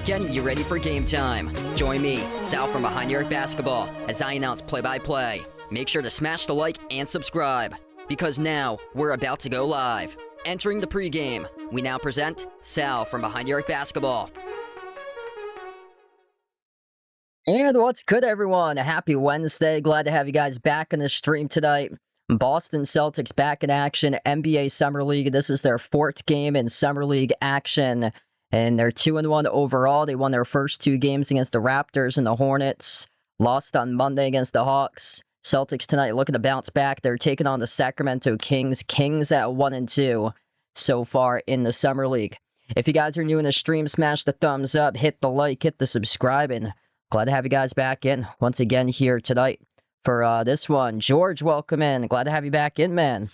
getting you ready for game time. Join me, Sal from Behind Your Basketball, as I announce play-by-play. Make sure to smash the like and subscribe, because now we're about to go live. Entering the pregame, we now present Sal from Behind Your Basketball. And what's good, everyone? A happy Wednesday. Glad to have you guys back in the stream tonight. Boston Celtics back in action, NBA Summer League. This is their fourth game in Summer League action, and they're 2-1 overall. They won their first two games against the Raptors and the Hornets, lost on Monday against the Hawks. Celtics tonight looking to bounce back. They're taking on the Sacramento Kings. Kings at 1-2 so far in the Summer League. If you guys are new in the stream, smash the thumbs up, hit the like, hit the subscribe, and glad to have you guys back in once again here tonight for this one. George, welcome in. Glad to have you back in, man.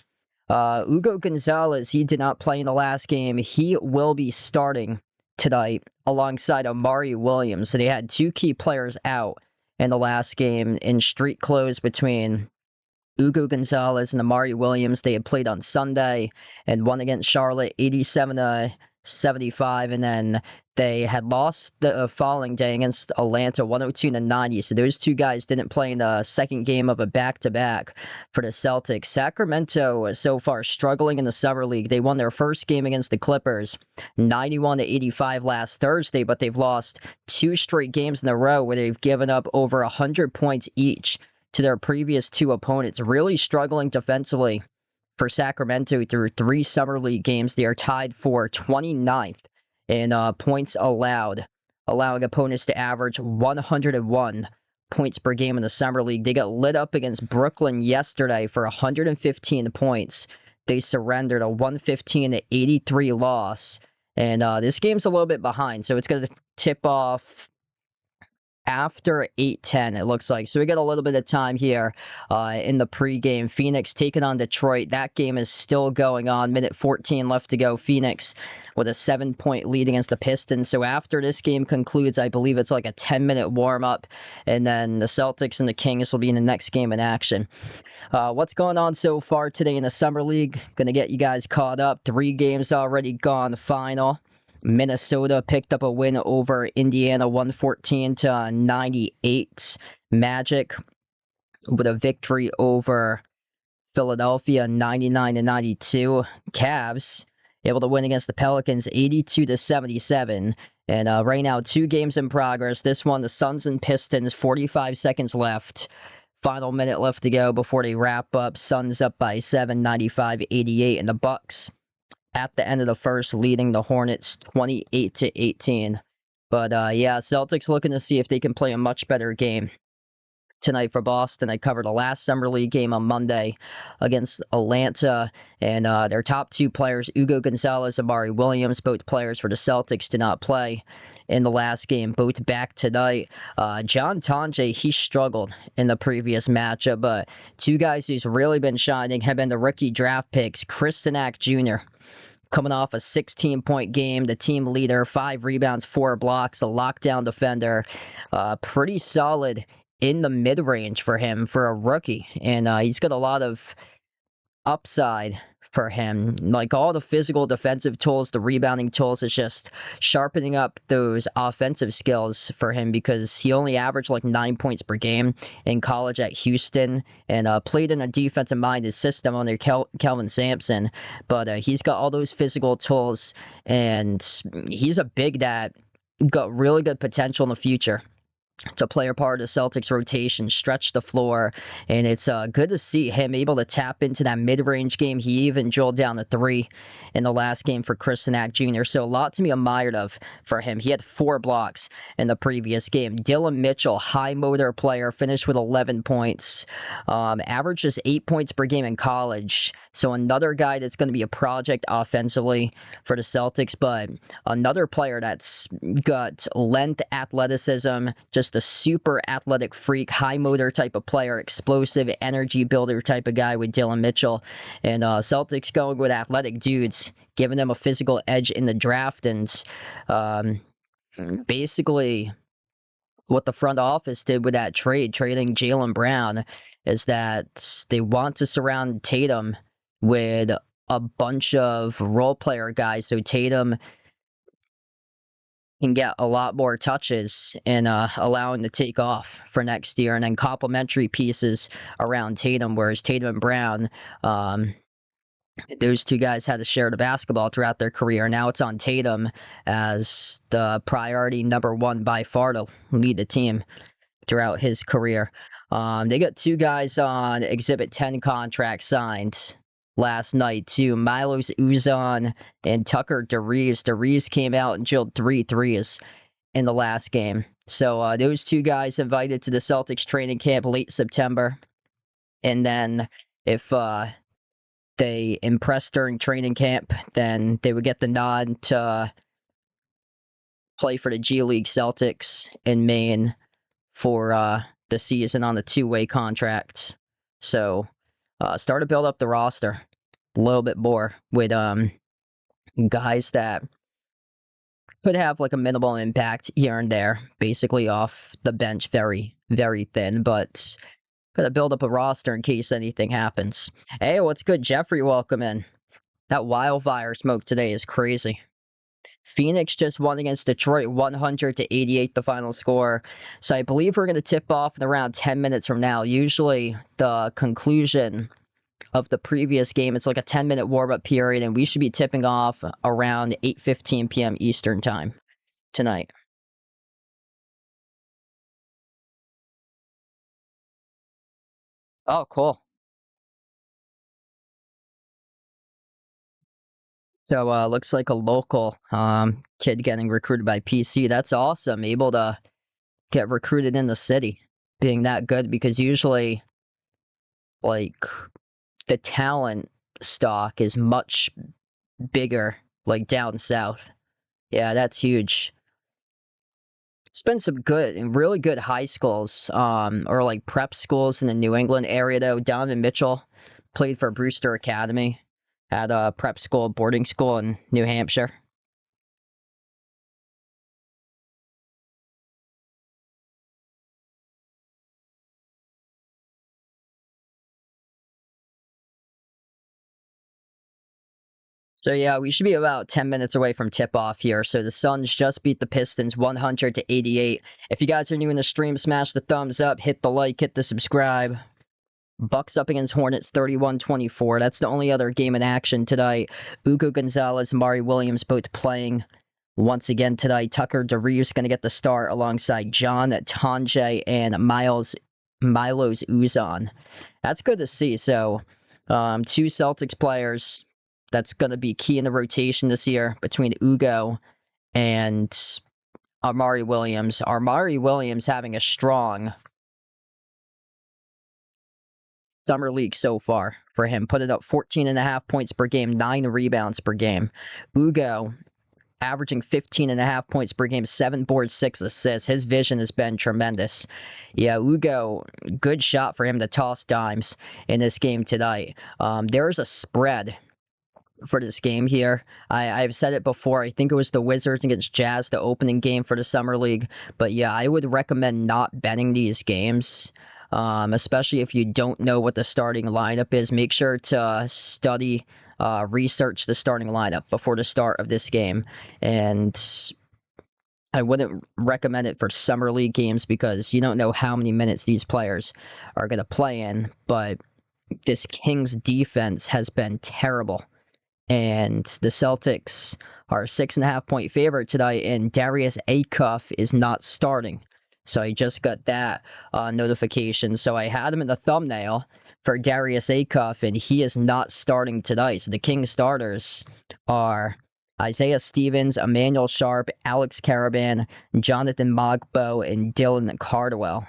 Hugo Gonzalez, he did not play in the last game. He will be starting tonight alongside Amari Williams. So they had two key players out in the last game in street clothes between Hugo Gonzalez and Amari Williams. They had played on Sunday and won against Charlotte 87-75, and then they had lost the following day against Atlanta 102-90. So those two guys didn't play in the second game of a back-to-back for the Celtics. Sacramento so far struggling in the Summer League. They won their first game against the Clippers 91-85 last Thursday, but they've lost two straight games in a row where they've given up over 100 points each to their previous two opponents. Really struggling defensively for Sacramento through three Summer League games. They are tied for 29th in points allowed, allowing opponents to average 101 points per game in the Summer League. They got lit up against Brooklyn yesterday for 115 points. They surrendered a 115-83 loss, and this game's a little bit behind, so it's going to tip off after 8:10, it looks like. So we got a little bit of time here in the pregame. Phoenix taking on Detroit. That game is still going on. Minute 14 left to go. Phoenix with a 7-point lead against the Pistons. So after this game concludes, I believe it's like a 10-minute warm-up, and then the Celtics and the Kings will be in the next game in action. What's going on so far today in the Summer League? Gonna get you guys caught up. 3 games already gone final. Minnesota picked up a win over Indiana 114-98. Magic with a victory over Philadelphia 99-92. Cavs able to win against the Pelicans 82-77. And right now, 2 games in progress. This one, the Suns and Pistons, 45 seconds left. Final minute left to go before they wrap up. Suns up by 7, 95-88. And the Bucks at the end of the first, leading the Hornets 28-18. But yeah, Celtics looking to see if they can play a much better game tonight for Boston. I covered the last Summer League game on Monday against Atlanta, and their top 2 players, Hugo Gonzalez and Amari Williams, both players for the Celtics, did not play in the last game, both back tonight. John Tonje, he struggled in the previous matchup, but 2 guys who's really been shining have been the rookie draft picks, Chris Jr., coming off a 16-point game, the team leader, 5 rebounds, 4 blocks, a lockdown defender. Pretty solid in the mid-range for him for a rookie. And he's got a lot of upside for him. Like all the physical defensive tools, the rebounding tools, it's just sharpening up those offensive skills for him, because he only averaged like 9 points per game in college at Houston, and played in a defensive-minded system under Kelvin Sampson. But he's got all those physical tools, and he's a big that got really good potential in the future to play a part of the Celtics rotation, stretch the floor, and it's good to see him able to tap into that mid-range game. He even drilled down the 3 in the last game for Chris Jr., so a lot to be admired of for him. He had 4 blocks in the previous game. Dylan Mitchell, high motor player, finished with 11 points, averages 8 points per game in college, so another guy that's going to be a project offensively for the Celtics, but another player that's got length, athleticism, just a super athletic freak, high motor type of player, explosive energy builder type of guy with Dylan Mitchell. And Celtics going with athletic dudes, giving them a physical edge in the draft. And basically what the front office did with that trade, trading Jaylen Brown, is that they want to surround Tatum with a bunch of role player guys. So Tatum can get a lot more touches and allow him to take off for next year. And then complementary pieces around Tatum, whereas Tatum and Brown, those two guys had to share the basketball throughout their career. Now it's on Tatum as the priority number one by far to lead the team throughout his career. They got two guys on Exhibit 10 contract signed last night too. Milos Uzan and Tucker DeReeves. DeReeves came out and drilled 3 threes in the last game. So those two guys invited to the Celtics training camp late September. And then if they impressed during training camp, then they would get the nod to play for the G League Celtics in Maine for the season on the two-way contracts. So start to build up the roster a little bit more with guys that could have like a minimal impact here and there, basically off the bench, very, very thin, but gotta build up a roster in case anything happens. Hey, what's good, Jeffrey? Welcome in. That wildfire smoke today is crazy. Phoenix just won against Detroit 100-88, the final score. So I believe we're going to tip off in around 10 minutes from now. Usually the conclusion of the previous game, it's like a 10-minute warm-up period, and we should be tipping off around 8:15 p.m. Eastern time tonight. Oh, cool. So looks like a local kid getting recruited by PC. That's awesome. Able to get recruited in the city, being that good, because usually like the talent stock is much bigger like down south. Yeah, that's huge. It's been some good and really good high schools, or like prep schools in the New England area though. Donovan Mitchell played for Brewster Academy at a prep school, boarding school in New Hampshire. So yeah, we should be about 10 minutes away from tip-off here. So the Suns just beat the Pistons 100-88. If you guys are new in the stream, smash the thumbs up, hit the like, hit the subscribe. Bucks up against Hornets 31-24. That's the only other game in action tonight. Ugo Gonzalez, Mari Williams both playing once again tonight. Tucker DeReeves going to get the start alongside John Tonje and Milos Uzan. That's good to see. So two Celtics players that's going to be key in the rotation this year between Ugo and Amari Williams. Amari Williams having a strong summer league so far for him. Put it up 14.5 points per game, 9 rebounds per game. Ugo averaging 15.5 points per game, 7 boards, 6 assists. His vision has been tremendous. Yeah, Ugo, good shot for him to toss dimes in this game tonight. There's a spread for this game here. I've said it before. I think it was the Wizards against Jazz, the opening game for the Summer League. But yeah, I would recommend not betting these games, especially if you don't know what the starting lineup is. Make sure to study, research the starting lineup before the start of this game. And I wouldn't recommend it for Summer League games because you don't know how many minutes these players are going to play in. But this Kings defense has been terrible. And the Celtics are 6.5-point favorite tonight, and Darius Acuff is not starting. So I just got that notification. So I had him in the thumbnail for Darius Acuff, and he is not starting tonight. So the Kings starters are Isaiah Stevens, Emmanuel Sharp, Alex Caravan, Jonathan Mogbo, and Dylan Cardwell.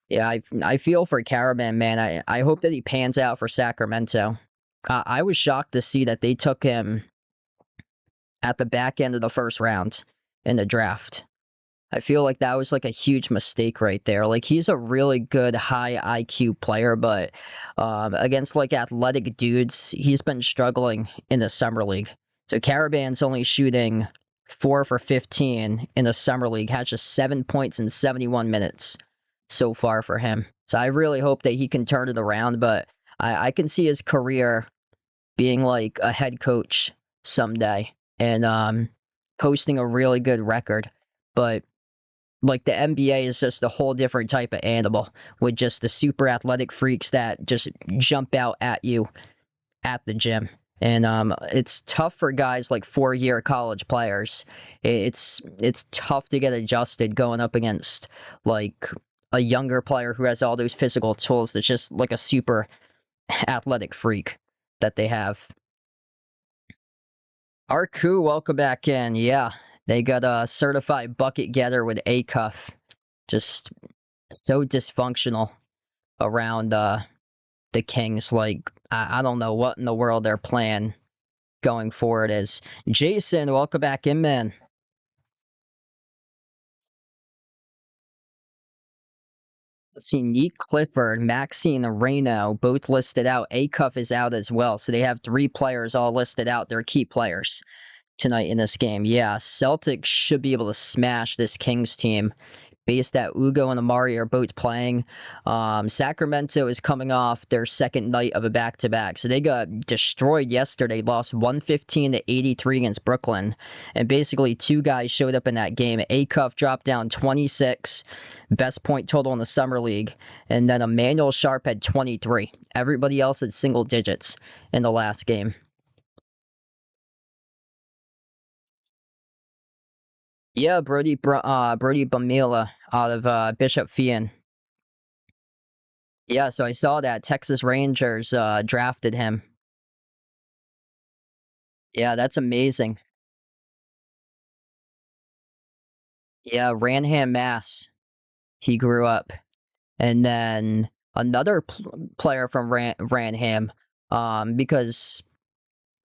Yeah, I feel for Caravan, man. I hope that he pans out for Sacramento. I was shocked to see that they took him at the back end of the first round in the draft. I feel like that was like a huge mistake right there. Like he's a really good high IQ player, but against like athletic dudes, he's been struggling in the summer league. So Caravan's only shooting 4 for 15 in the summer league, has just 7 points in 71 minutes so far for him. So I really hope that he can turn it around, but I can see his career being like a head coach someday. And posting a really good record. But like the NBA is just a whole different type of animal with just the super athletic freaks that just jump out at you at the gym. And it's tough for guys like 4-year college players. It's tough to get adjusted going up against like a younger player who has all those physical tools. That's just like a super athletic freak that they have. Arku, welcome back in. Yeah, they got a certified bucket getter with A cuff. Just so dysfunctional around the Kings. Like I don't know what in the world their plan going forward is. Jason, welcome back in, man. Let's see, Neat Clifford, Maxine Reno, both listed out. Acuff is out as well, so they have 3 players all listed out. They're key players tonight in this game. Yeah, Celtics should be able to smash this Kings team. Based that Ugo and Amari are both playing. Sacramento is coming off their second night of a back-to-back. So they got destroyed yesterday, lost 115 to 83 against Brooklyn. And basically 2 guys showed up in that game. Acuff dropped down 26, best point total in the Summer League. And then Emmanuel Sharp had 23. Everybody else had single digits in the last game. Yeah, Brody Bamila out of Bishop Fian. Yeah, so I saw that Texas Rangers drafted him. Yeah, that's amazing. Yeah, Ranham, Mass. He grew up, and then another player from Ranham, because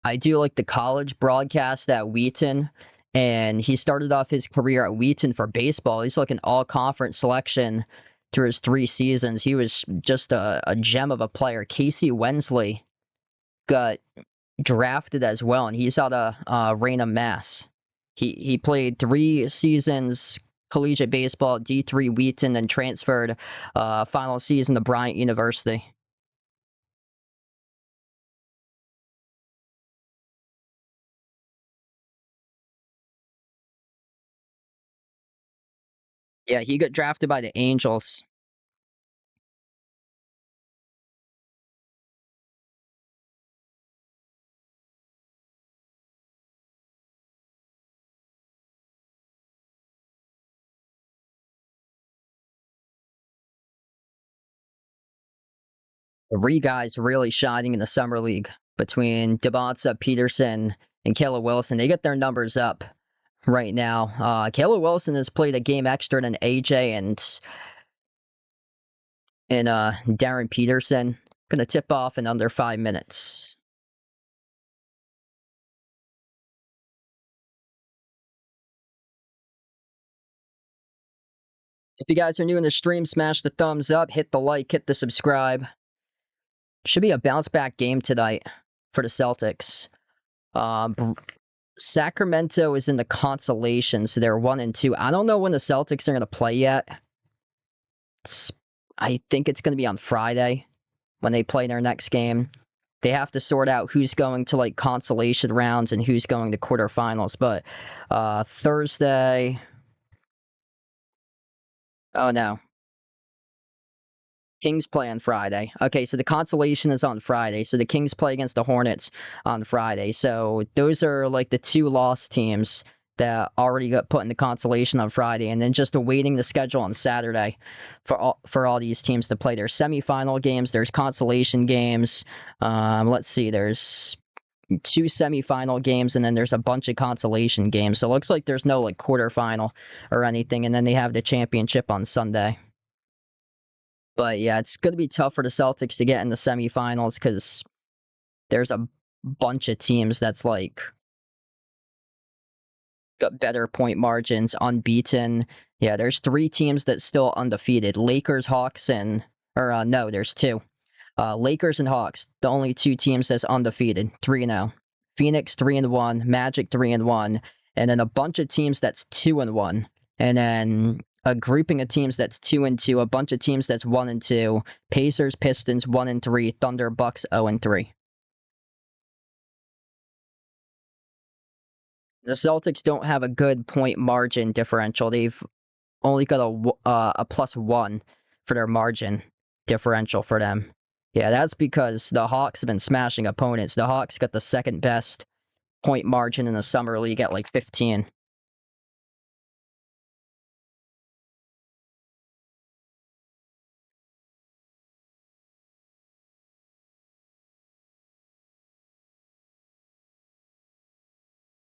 I do like the college broadcast at Wheaton, and he started off his career at Wheaton for baseball. He's like an all-conference selection through his 3 seasons. He was just a gem of a player. Casey Wensley got drafted as well, and he's out of Raynham, Mass. He played 3 seasons collegiate baseball at D3 Wheaton, then transferred final season to Bryant University. Yeah, he got drafted by the Angels. The 3 guys really shining in the summer league between Devonta Peterson and Caleb Wilson. They get their numbers up right now. Caleb Wilson has played a game extra than AJ and Darren Peterson. Gonna tip off in under 5 minutes. If you guys are new in the stream, smash the thumbs up, hit the like, hit the subscribe. Should be a bounce back game tonight for the Celtics. Sacramento is in the consolation, so they're 1-2. I don't know when the Celtics are going to play yet. I think it's going to be on Friday when they play their next game. They have to sort out who's going to like consolation rounds and who's going to quarterfinals. But Thursday. Oh no. Kings play on Friday. Okay, so the consolation is on Friday. So the Kings play against the Hornets on Friday. So those are like the 2 lost teams that already got put in the consolation on Friday, and then just awaiting the schedule on Saturday for all these teams to play their semifinal games. There's consolation games. Let's see. There's 2 semifinal games, and then there's a bunch of consolation games. So it looks like there's no like quarterfinal or anything, and then they have the championship on Sunday. But yeah, it's going to be tough for the Celtics to get in the semifinals because there's a bunch of teams that's like got better point margins, unbeaten. Yeah, there's 3 teams that's still undefeated. Lakers, Hawks, no, there's 2. Lakers and Hawks, the only 2 teams that's undefeated, 3-0. Phoenix 3-1, Magic 3-1, and then a bunch of teams that's 2-1, and then a grouping of teams that's 2-2, a bunch of teams that's 1-2, Pacers, Pistons 1-3, Thunder, Bucks 0-3. The Celtics don't have a good point margin differential. They've only got a +1 for their margin differential for them. Yeah, that's because the Hawks have been smashing opponents. The Hawks got the second best point margin in the summer league at like 15.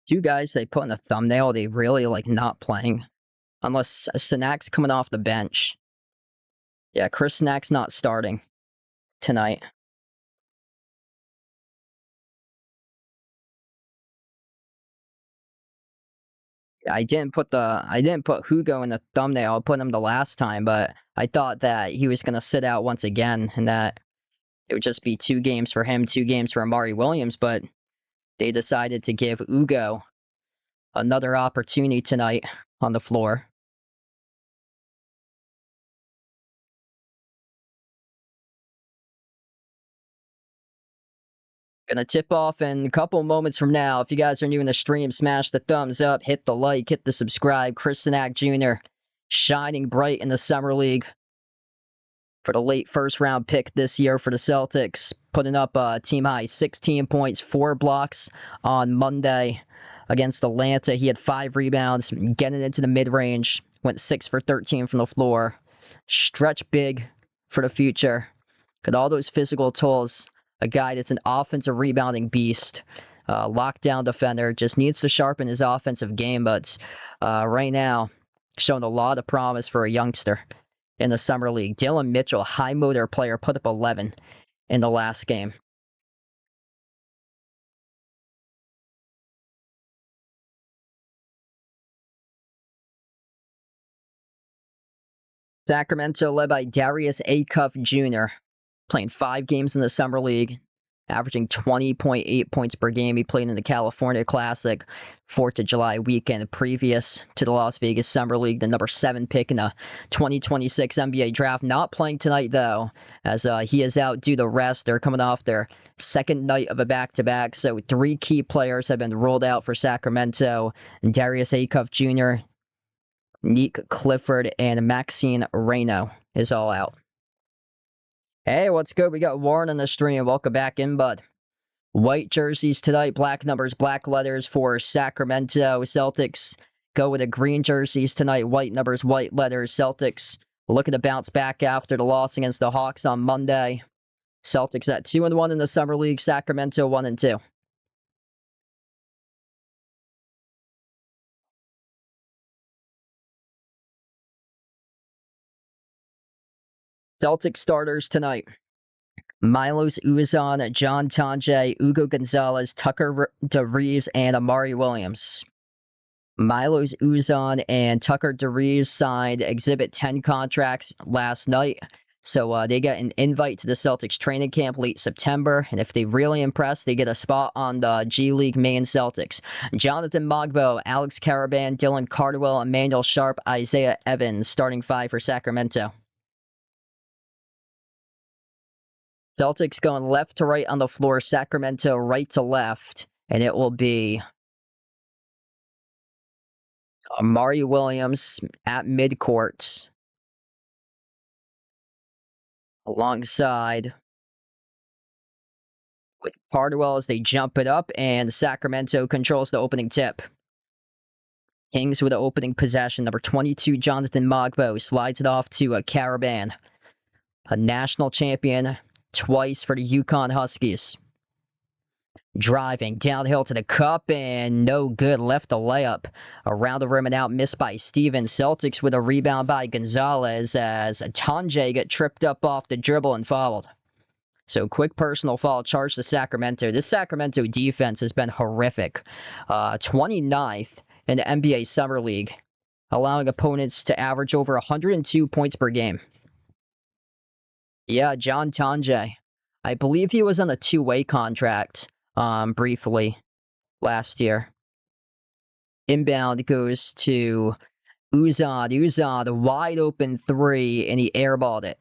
Two guys they put in the thumbnail, they really like not playing. Unless Sinak's coming off the bench. Yeah, Chris Sinak's not starting tonight. I didn't put Hugo in the thumbnail. I put him the last time, but I thought that he was gonna sit out once again and that it would just be 2 games for him, 2 games for Amari Williams, but they decided to give Hugo another opportunity tonight on the floor. Gonna tip off in a couple moments from now. If you guys are new in the stream, smash the thumbs up, hit the like, hit the subscribe. Chris Sinak Jr. shining bright in the Summer League for the late first round pick this year for the Celtics, putting up a team high 16 points, 4 blocks on Monday against Atlanta. He had 5 rebounds, getting into the mid range, went 6 for 13 from the floor. Stretch big for the future. Got all those physical tools. A guy that's an offensive rebounding beast. Lockdown defender. Just needs to sharpen his offensive game, but right now, showing a lot of promise for a youngster in the Summer League. Dylan Mitchell, high motor player, put up 11 in the last game. Sacramento led by Darius Acuff Jr., playing 5 games in the Summer League, averaging 20.8 points per game. He played in the California Classic, 4th of July weekend previous to the Las Vegas Summer League, the number 7 pick in the 2026 NBA draft. Not playing tonight, though, as he is out due to rest. They're coming off their second night of a back-to-back, so 3 key players have been ruled out for Sacramento. Darius Acuff Jr., Nick Clifford, and Maxine Reyno is all out. Hey, what's good? We got Warren on the stream. Welcome back in, bud. White jerseys tonight, black numbers, black letters for Sacramento. Celtics go with the green jerseys tonight, white numbers, white letters. Celtics looking to bounce back after the loss against the Hawks on Monday. Celtics at 2-1 in the Summer League, Sacramento 1-2. Celtics starters tonight. Milos Uzan, John Tonje, Ugo Gonzalez, Tucker DeReeves, and Amari Williams. Milos Uzan and Tucker DeReeves signed Exhibit 10 contracts last night. So they get an invite to the Celtics training camp late September. And if they really impress, they get a spot on the G League main Celtics. Jonathan Mogbo, Alex Caraban, Dylan Cardwell, Emmanuel Sharp, Isaiah Evans, starting 5 for Sacramento. Celtics going left to right on the floor, Sacramento right to left, and it will be Amari Williams at midcourt alongside with Cardwell as they jump it up, and Sacramento controls the opening tip. Kings with the opening possession. Number 22, Jonathan Mogbo slides it off to Caraban, a national champion twice for the Yukon Huskies. Driving downhill to the cup and no good. Left the layup around the rim and out, missed by Stevens. Celtics with a rebound by Gonzalez as Tonje got tripped up off the dribble and fouled. So quick personal foul charged to Sacramento. This Sacramento defense has been horrific. 29th in the NBA Summer League, allowing opponents to average over 102 points per game. Yeah, John Tonje. I believe he was on a 2-way contract briefly last year. Inbound goes to Uzan. Uzan, wide open 3, and he airballed it.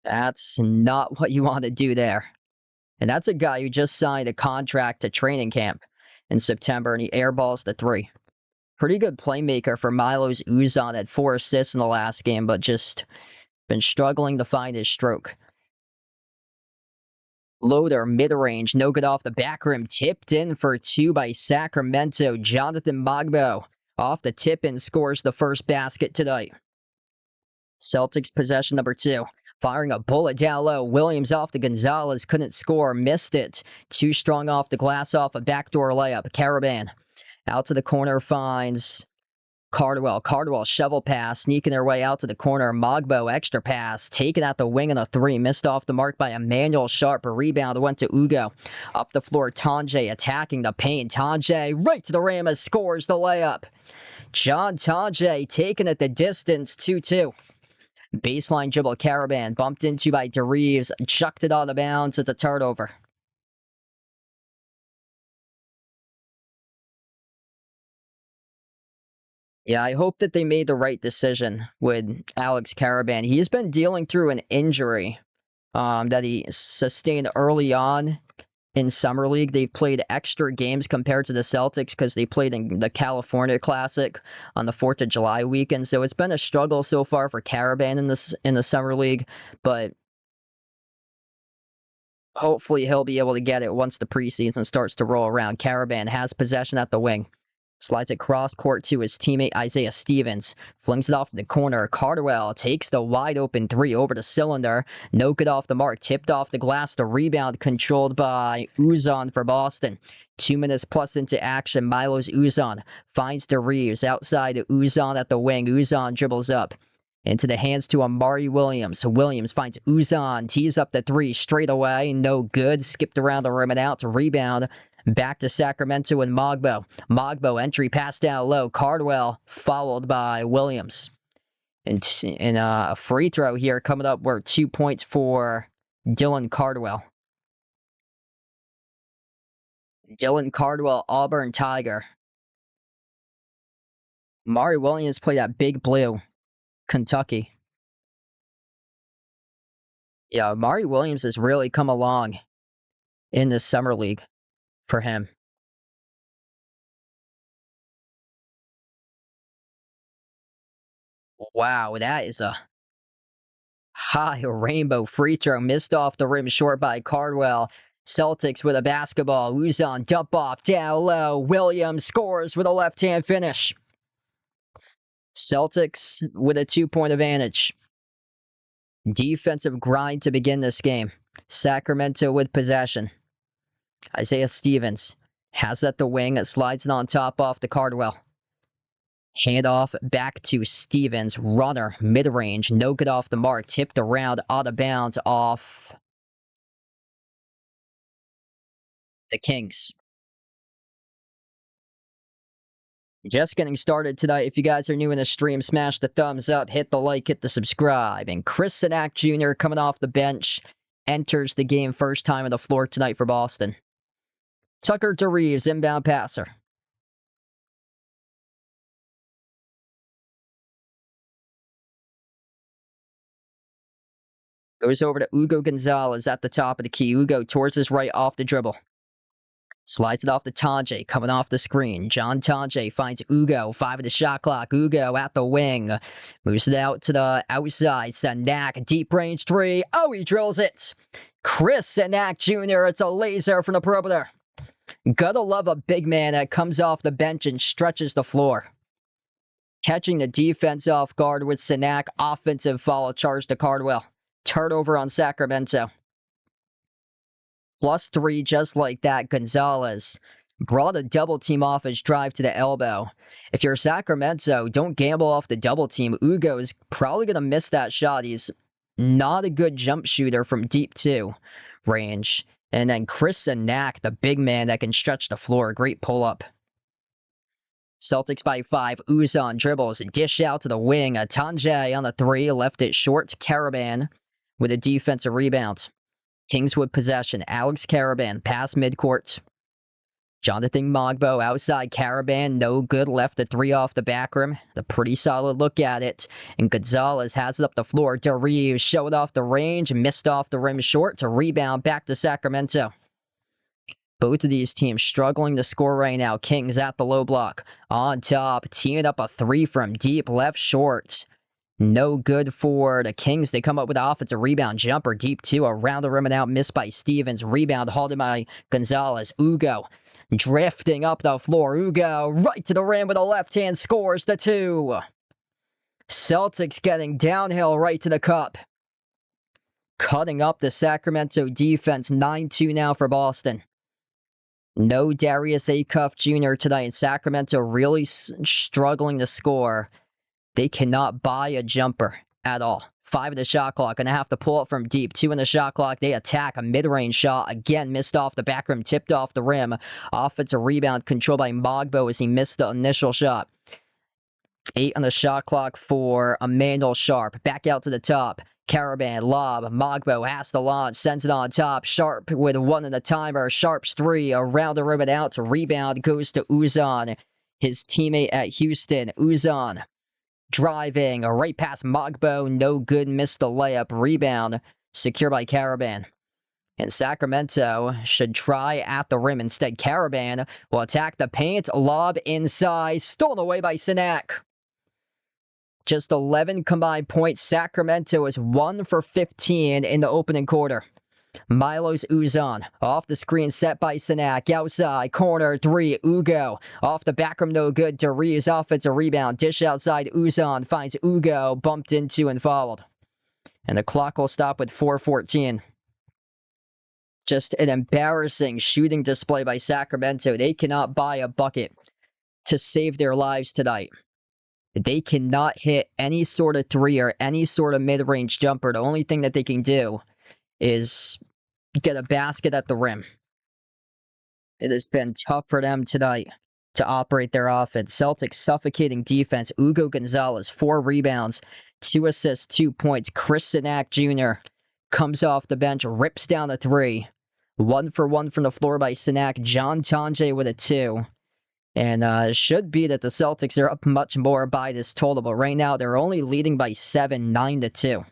That's not what you want to do there. And that's a guy who just signed a contract to training camp. in September, and he airballs the 3. Pretty good playmaker for Milos Uzan at 4 assists in the last game, but just been struggling to find his stroke. Loader, mid-range, no good off the back rim, tipped in for 2 by Sacramento. Jonathan Magbo off the tip-in scores the first basket tonight. Celtics possession number 2. Firing a bullet down low. Williams off to Gonzalez. Couldn't score. Missed it. Too strong off the glass off a backdoor layup. Caravan out to the corner finds Cardwell. Cardwell shovel pass. Sneaking their way out to the corner. Mogbo extra pass. Taken at the wing on a 3. Missed off the mark by Emmanuel Sharp. A rebound went to Ugo. Up the floor. Tanjay attacking the paint. Tanjay right to the rim as scores the layup. John Tanjay taking it the distance. 2-2. Baseline dribble, Caravan, bumped into by DeReeves, chucked it out of bounds. It's a turnover. Yeah, I hope that they made the right decision with Alex Caravan. He's been dealing through an injury that he sustained early on in Summer League. They've played extra games compared to the Celtics because they played in the California Classic on the 4th of July weekend. So it's been a struggle so far for Caravan in the Summer League, but hopefully he'll be able to get it once the preseason starts to roll around. Caravan has possession at the wing. Slides it cross court to his teammate Isaiah Stevens. Flings it off to the corner. Cardwell takes the wide open 3 over the cylinder. No good off the mark. Tipped off the glass. The rebound controlled by Uzan for Boston. 2 minutes plus into action. Milos Uzan finds DeReeves outside to Uzan at the wing. Uzan dribbles up into the hands to Amari Williams. Williams finds Uzan. Tees up the 3 straight away. No good. Skipped around the rim and out to rebound. Back to Sacramento and Mogbo. Mogbo entry pass down low. Cardwell followed by Williams. And a free throw here coming up. We're 2 points for Dylan Cardwell. Dylan Cardwell, Auburn Tiger. Amari Williams played at Big Blue, Kentucky. Yeah, Amari Williams has really come along in the Summer League for him. Wow, that is a high rainbow free throw. Missed off the rim short by Cardwell. Celtics with a basketball. Uzan dump off down low. Williams scores with a left-hand finish. Celtics with a 2-point advantage. Defensive grind to begin this game. Sacramento with possession. Isaiah Stevens has at the wing. It slides it on top off to Cardwell. Handoff back to Stevens. Runner, mid-range, no good off the mark. Tipped around, out of bounds off the Kings. Just getting started tonight. If you guys are new in the stream, smash the thumbs up, hit the like, hit the subscribe. And Chris Sinak Jr. coming off the bench enters the game first time on the floor tonight for Boston. Tucker DeReeves, inbound passer. Goes over to Ugo Gonzalez at the top of the key. Ugo towards his right off the dribble. Slides it off to Tanjay, coming off the screen. John Tanjay finds Ugo, 5 of the shot clock. Ugo at the wing. Moves it out to the outside. Sinak, deep range 3. Oh, he drills it. Chris Sinak Jr., it's a laser from the perimeter. Gotta love a big man that comes off the bench and stretches the floor. Catching the defense off guard with Sinak. Offensive foul charge to Cardwell. Turnover on Sacramento. +3 just like that. Gonzalez brought a double team off his drive to the elbow. If you're Sacramento, don't gamble off the double team. Ugo is probably going to miss that shot. He's not a good jump shooter from deep 2 range. And then Chris Sinak, the big man that can stretch the floor. Great pull-up. Celtics by 5. Uzan dribbles. Dish out to the wing. Tanjay on the 3. Left it short. Caravan with a defensive rebound. Kings with possession. Alex Caravan, pass midcourt. Jonathan Mogbo outside. Caravan, no good. Left the 3 off the back rim. A pretty solid look at it. And Gonzalez has it up the floor. DeReeves showed off the range. Missed off the rim short to rebound back to Sacramento. Both of these teams struggling to score right now. Kings at the low block. On top, teeing up a three from deep left short. No good for the Kings. They come up with an offensive rebound jumper deep two. Around the rim and out. Missed by Stevens. Rebound halted by Gonzalez. Ugo drifting up the floor. Ugo right to the rim with a left hand scores the two. Celtics getting downhill right to the cup. Cutting up the Sacramento defense. 9-2 now for Boston. No Darius Acuff Jr. tonight. Sacramento really struggling to score. They cannot buy a jumper at all. 5 in the shot clock. Going to have to pull it from deep. 2 in the shot clock. They attack a mid-range shot. Again, missed off the back rim. Tipped off the rim. Offensive rebound controlled by Mogbo as he missed the initial shot. 8 on the shot clock for Emmanuel Sharp. Back out to the top. Caravan, lob, Mogbo has to launch, sends it on top. Sharp with 1 in the timer. Sharp's 3 around the rim and out. Rebound goes to Uzan, his teammate at Houston. Uzan driving right past Mogbo. No good, missed the layup. Rebound secured by Caravan. And Sacramento should try at the rim. Instead, Caravan will attack the paint. Lob inside. Stolen away by Sinak. Just 11 combined points. Sacramento is 1 for 15 in the opening quarter. Milos Uzan off the screen, set by Sinak. Outside, corner 3, Ugo. Off the back rim, no good. Darius offensive rebound. Dish outside, Uzan finds Ugo. Bumped into and fouled. And the clock will stop with 4:14. Just an embarrassing shooting display by Sacramento. They cannot buy a bucket to save their lives tonight. They cannot hit any sort of three or any sort of mid-range jumper. The only thing that they can do is get a basket at the rim. It has been tough for them tonight to operate their offense. Celtics suffocating defense. Ugo Gonzalez, 4 rebounds, 2 assists, 2 points. Chris Sinak Jr. comes off the bench, rips down a 3. 1 for 1 from the floor by Sinak. John Tonje with a 2. And it should be that the Celtics are up much more by this total. But right now, they're only leading by 7, 9-2.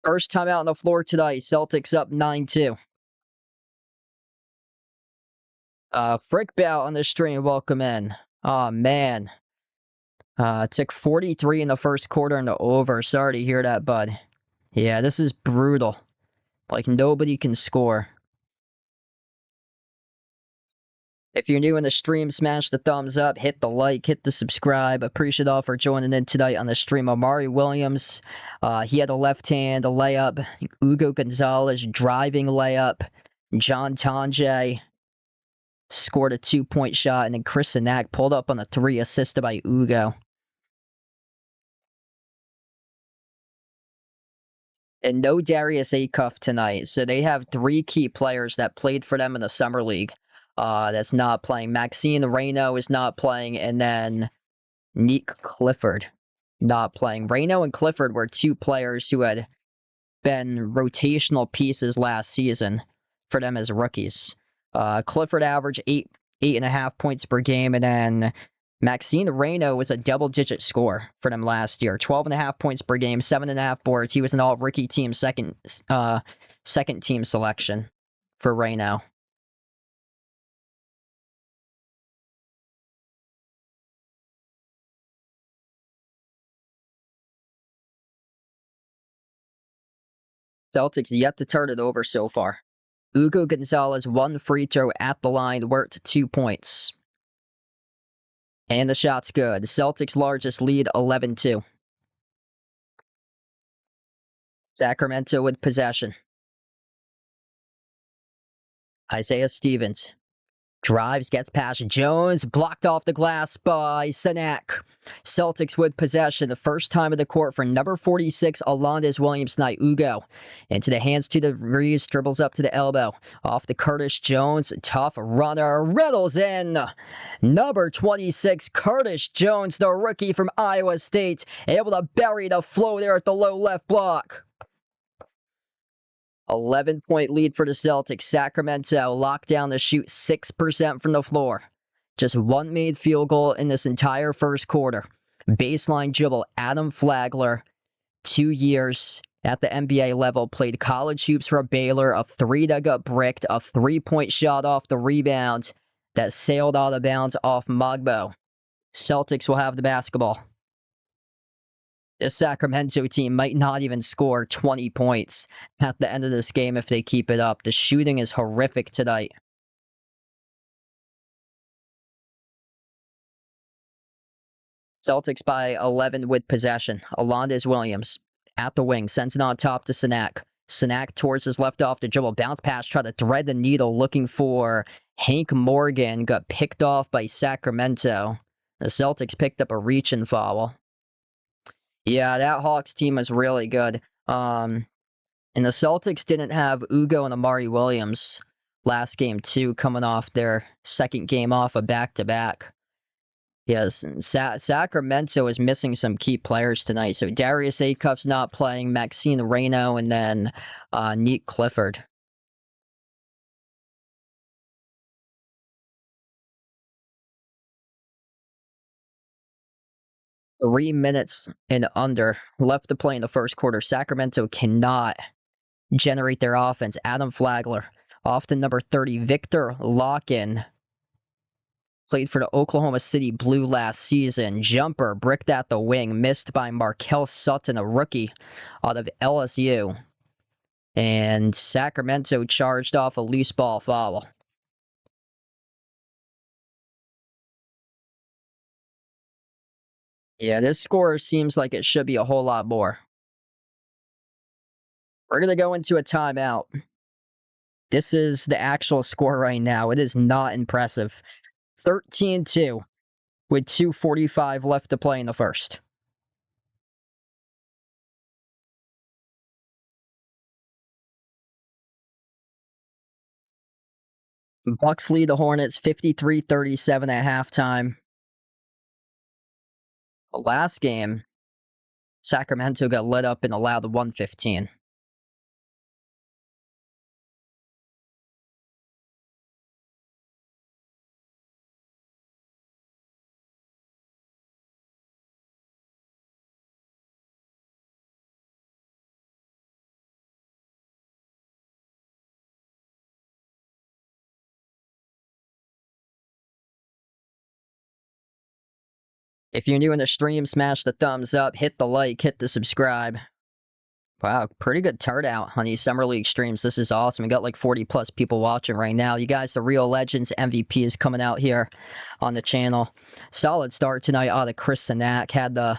First time out on the floor tonight. Celtics up 9-2. Frick Bow on the stream. Welcome in. Oh, man. Took 43 in the first quarter and over. Sorry to hear that, bud. Yeah, this is brutal. Like, nobody can score. If you're new in the stream, smash the thumbs up, hit the like, hit the subscribe. Appreciate all for joining in tonight on the stream. Amari Williams, he had a left-hand layup. Ugo Gonzalez, driving layup. John Tonje scored a 2-point shot. And then Chris Sinak pulled up on a 3, assisted by Ugo. And no Darius Acuff tonight. So they have 3 key players that played for them in the Summer League. That's not playing. Maxine Reyno is not playing, and then Nick Clifford not playing. Reyno and Clifford were 2 players who had been rotational pieces last season for them as rookies. Clifford averaged 8.5 points per game, and then Maxine Reyno was a double-digit scorer for them last year. 12.5 points per game, 7.5 boards. He was an all-rookie team second team selection for Reyno. Celtics yet to turn it over so far. Ugo Gonzalez, 1 free throw at the line, worked 2 points. And the shot's good. Celtics' largest lead, 11-2. Sacramento with possession. Isaiah Stevens drives, gets past Jones, blocked off the glass by Sinak. Celtics with possession, the first time of the court for number 46, Alondes Williams tonight. Ugo into the hands to the Reeves, dribbles up to the elbow. Off to Curtis Jones, tough runner, rattles in. Number 26, Curtis Jones, the rookie from Iowa State, able to bury the floater at the low left block. 11-point lead for the Celtics. Sacramento locked down to shoot 6% from the floor. Just 1 made field goal in this entire first quarter. Baseline dribble, Adam Flagler, 2 years, at the NBA level, played college hoops for Baylor, a three that got bricked, a three-point shot off the rebound that sailed out of bounds off Mogbo. Celtics will have the basketball. This Sacramento team might not even score 20 points at the end of this game if they keep it up. The shooting is horrific tonight. Celtics by 11 with possession. Alondes Williams at the wing, sends it on top to Sanak. Sanak towards his left off the dribble. Bounce pass, try to thread the needle looking for Hank Morgan. Got picked off by Sacramento. The Celtics picked up a reach-in foul. Yeah, that Hawks team was really good. And the Celtics didn't have Ugo and Amari Williams last game, too, coming off their second game off a back-to-back. Yes, Sacramento is missing some key players tonight. So Darius Acuff's not playing, Maxine Reno, and then Neat Clifford. Three minutes and under left to play in the first quarter. Sacramento cannot generate their offense. Adam Flagler off to number 30, Victor Locken. Played for the Oklahoma City Blue last season. Jumper bricked at the wing, missed by Markel Sutton, a rookie out of LSU. And Sacramento charged off a loose ball foul. Yeah, this score seems like it should be a whole lot more. We're going to go into a timeout. This is the actual score right now. It is not impressive. 13-2 with 2:45 left to play in the first. Bucks lead the Hornets 53-37 at halftime. The last game, Sacramento got lit up and allowed 115. If you're new in the stream, smash the thumbs up, hit the like, hit the subscribe. Wow, pretty good turnout on these Summer League streams. This is awesome. We got like 40 plus people watching right now. You guys, the Real Legends MVP is coming out here on the channel. Solid start tonight out of Chris Sanak. Had the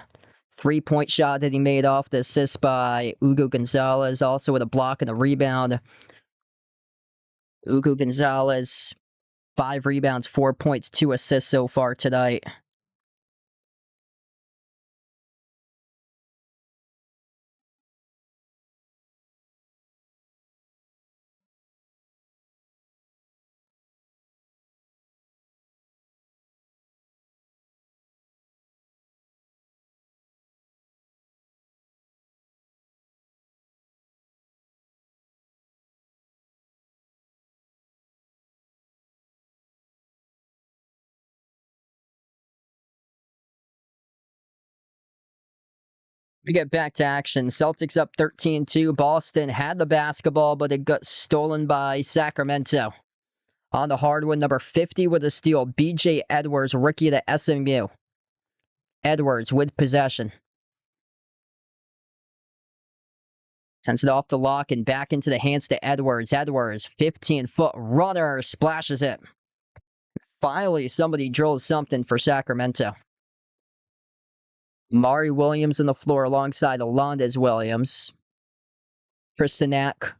three-point shot that he made off the assist by Ugo Gonzalez. Also with a block and a rebound. Ugo Gonzalez, 5 rebounds, 4 points, 2 assists so far tonight. We get back to action. Celtics up 13-2. Boston had the basketball, but it got stolen by Sacramento. On the hardwood, number 50 with a steal, B.J. Edwards, rookie of the SMU. Edwards with possession. Sends it off the lock and back into the hands to Edwards. Edwards, 15-foot runner, splashes it. Finally, somebody drills something for Sacramento. Mari Williams on the floor alongside Alondes Williams. Chris Sanak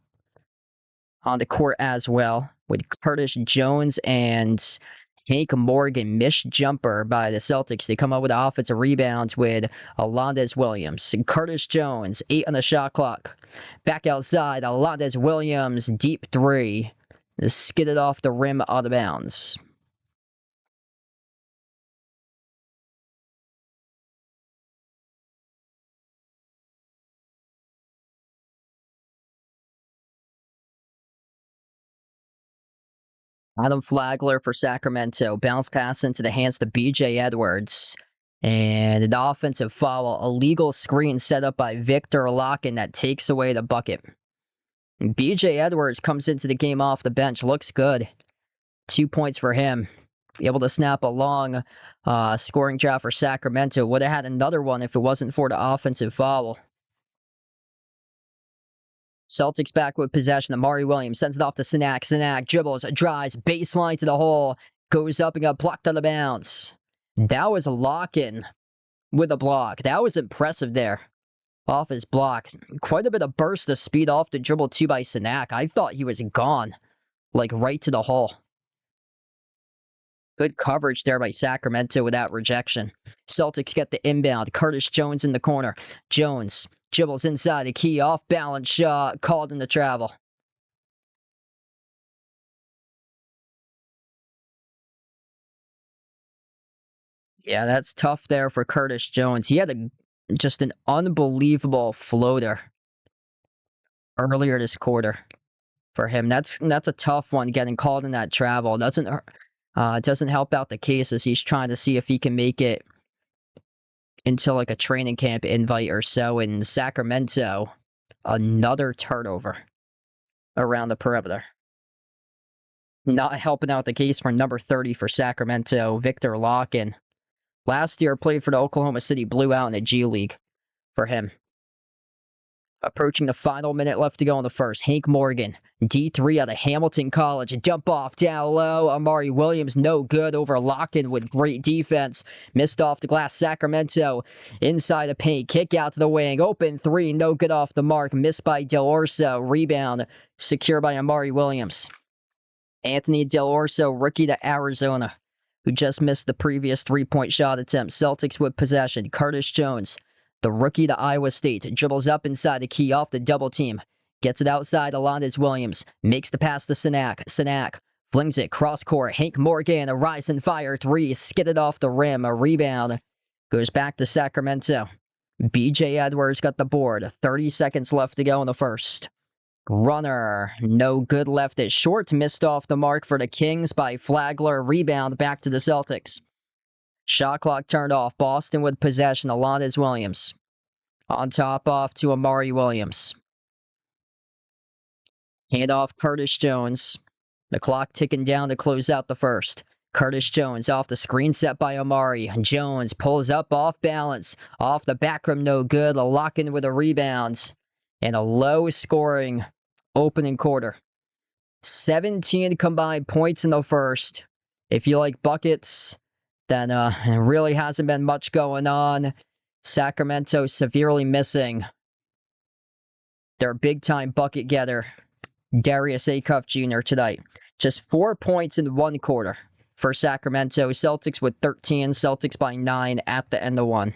on the court as well, with Curtis Jones and Hank Morgan. Missed jumper by the Celtics. They come up with offensive rebounds with Alondes Williams. And Curtis Jones, 8 on the shot clock. Back outside, Alondes Williams, deep 3. Skidded off the rim out of bounds. Adam Flagler for Sacramento. Bounce pass into the hands to B.J. Edwards. And an offensive foul, a legal screen set up by Victor Locken that takes away the bucket. BJ Edwards comes into the game off the bench, looks good. 2 points for him. Able to snap a long scoring drought for Sacramento. Would have had another one if it wasn't for the offensive foul. Celtics back with possession. Amari Williams sends it off to Sinak. Sinak dribbles, drives, baseline to the hole. Goes up and got blocked out of bounds. That was a lock-in with a block. That was impressive there. Off his block. Quite a bit of burst of speed off the dribble too by Sinak. I thought he was gone. Like right to the hole. Good coverage there by Sacramento with that rejection. Celtics get the inbound. Curtis Jones in the corner. Jones dribbles inside the key. Off balance shot. Called into travel. Yeah, that's tough there for Curtis Jones. He had just an unbelievable floater earlier this quarter for him. That's a tough one, getting called in that travel. Doesn't help out the case as he's trying to see if he can make it into like a training camp invite or so. In Sacramento, another turnover around the perimeter. Not helping out the case for number 30 for Sacramento, Victor Locken. Last year played for the Oklahoma City Blue out in the G League for him. Approaching the final minute left to go in the first. Hank Morgan, D3 out of Hamilton College. A dump off down low. Amari Williams, no good over Locken with great defense. Missed off the glass. Sacramento inside the paint. Kick out to the wing. Open three. No good off the mark. Missed by Del Orso. Rebound secure by Amari Williams. Anthony Del Orso, rookie to Arizona, who just missed the previous three-point shot attempt. Celtics with possession. Curtis Jones, the rookie to Iowa State, dribbles up inside the key off the double team. Gets it outside. Alondes Williams makes the pass to Sinak. Sinak flings it cross court. Hank Morgan, a rise and fire three, skidded off the rim. A rebound goes back to Sacramento. BJ Edwards got the board. 30 seconds left to go in the first. Runner, no good, left it short, missed off the mark for the Kings by Flagler. Rebound back to the Celtics. Shot clock turned off. Boston with possession. Alondes Williams. On top off to Amari Williams. Hand off Curtis Jones. The clock ticking down to close out the first. Curtis Jones off the screen set by Amari. Jones pulls up off balance. Off the back rim, no good. A lock in with a rebound. And a low scoring opening quarter. 17 combined points in the first. If you like buckets, then there really hasn't been much going on. Sacramento severely missing their big-time bucket getter, Darius Acuff Jr. tonight. Just 4 points in one quarter for Sacramento. Celtics with 13. Celtics by 9 at the end of one.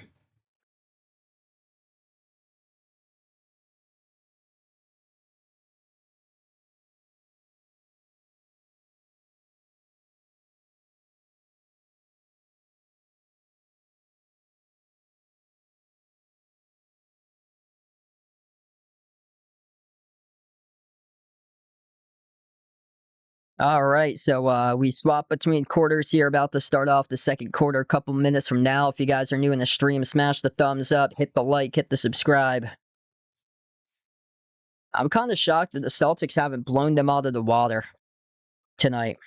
All right, so we swap between quarters here, about to start off the second quarter a couple minutes from now. If you guys are new in the stream, smash the thumbs up, hit the like, hit the subscribe. I'm kind of shocked that the Celtics haven't blown them out of the water tonight.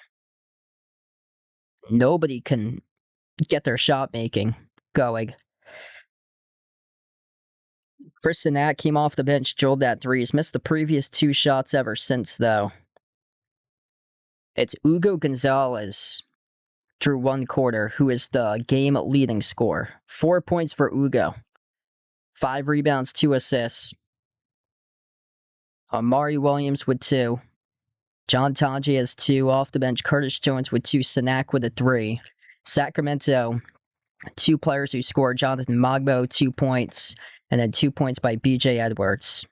Nobody can get their shot making going. Chris Sinak came off the bench, drilled that three. He's missed the previous 2 shots ever since, though. It's Hugo Gonzalez, through one quarter, who is the game-leading scorer. 4 points for Hugo. 5 rebounds, 2 assists. Amari Williams with 2. John Tonje has 2 off the bench. Curtis Jones with 2. Sinak with a 3. Sacramento, 2 players who scored. Jonathan Magbo, 2 points. And then 2 points by BJ Edwards.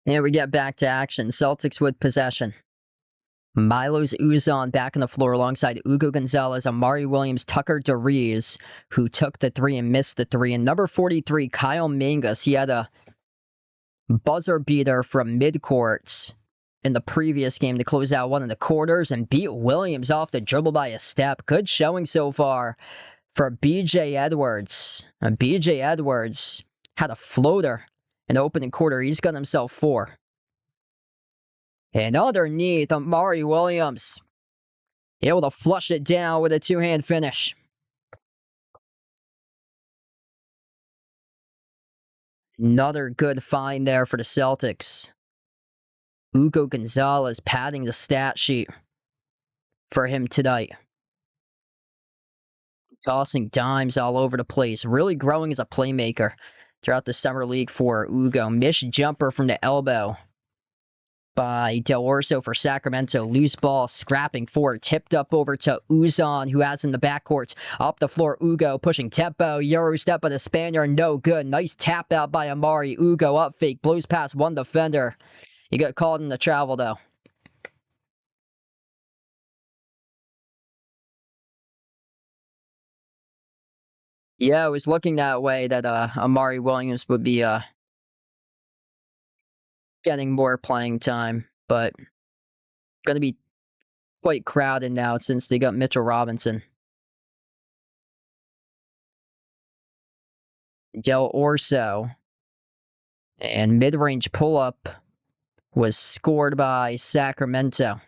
And we get back to action. Celtics with possession. Milos Uzan back on the floor alongside Ugo Gonzalez, Amari Williams, Tucker DeRees, who took the three and missed the three. And number 43, Kyle Mangas, he had a buzzer beater from midcourt in the previous game to close out one of the quarters and beat Williams off the dribble by a step. Good showing so far for BJ Edwards. BJ Edwards had a floater in the opening quarter. He's got himself 4. And underneath, Amari Williams able to flush it down with a two-hand finish. Another good find there for the Celtics. Ugo Gonzalez padding the stat sheet for him tonight. Tossing dimes all over the place. Really growing as a playmaker throughout the summer league for Ugo. Missed jumper from the elbow by Del Orso for Sacramento. Loose ball, scrapping forward, tipped up over to Uzan, who has in the backcourt. Up the floor, Ugo pushing tempo. Euro step by the Spaniard, no good. Nice tap out by Amari. Ugo up fake, blows past one defender. He got called in the travel, though. Yeah, it was looking that way that Amari Williams would be getting more playing time, but going to be quite crowded now since they got Mitchell Robinson. Del Orso. And mid-range pull-up was scored by Sacramento.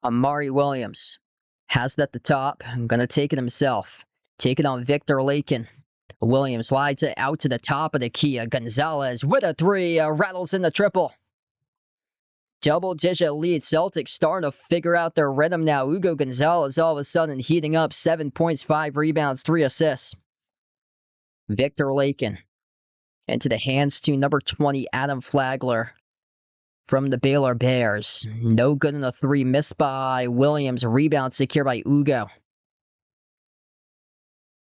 Amari Williams has it at the top. I'm going to take it himself. Take it on Victor Lakin. Williams slides it out to the top of the key. Gonzalez with a three. Rattles in the triple. Double-digit lead. Celtics starting to figure out their rhythm now. Ugo Gonzalez all of a sudden heating up. 7 points, 5 rebounds, 3 assists. Victor Lakin. Into the hands to number 20, Adam Flagler from the Baylor Bears. No good in the three. Missed by Williams. Rebound secured by Ugo.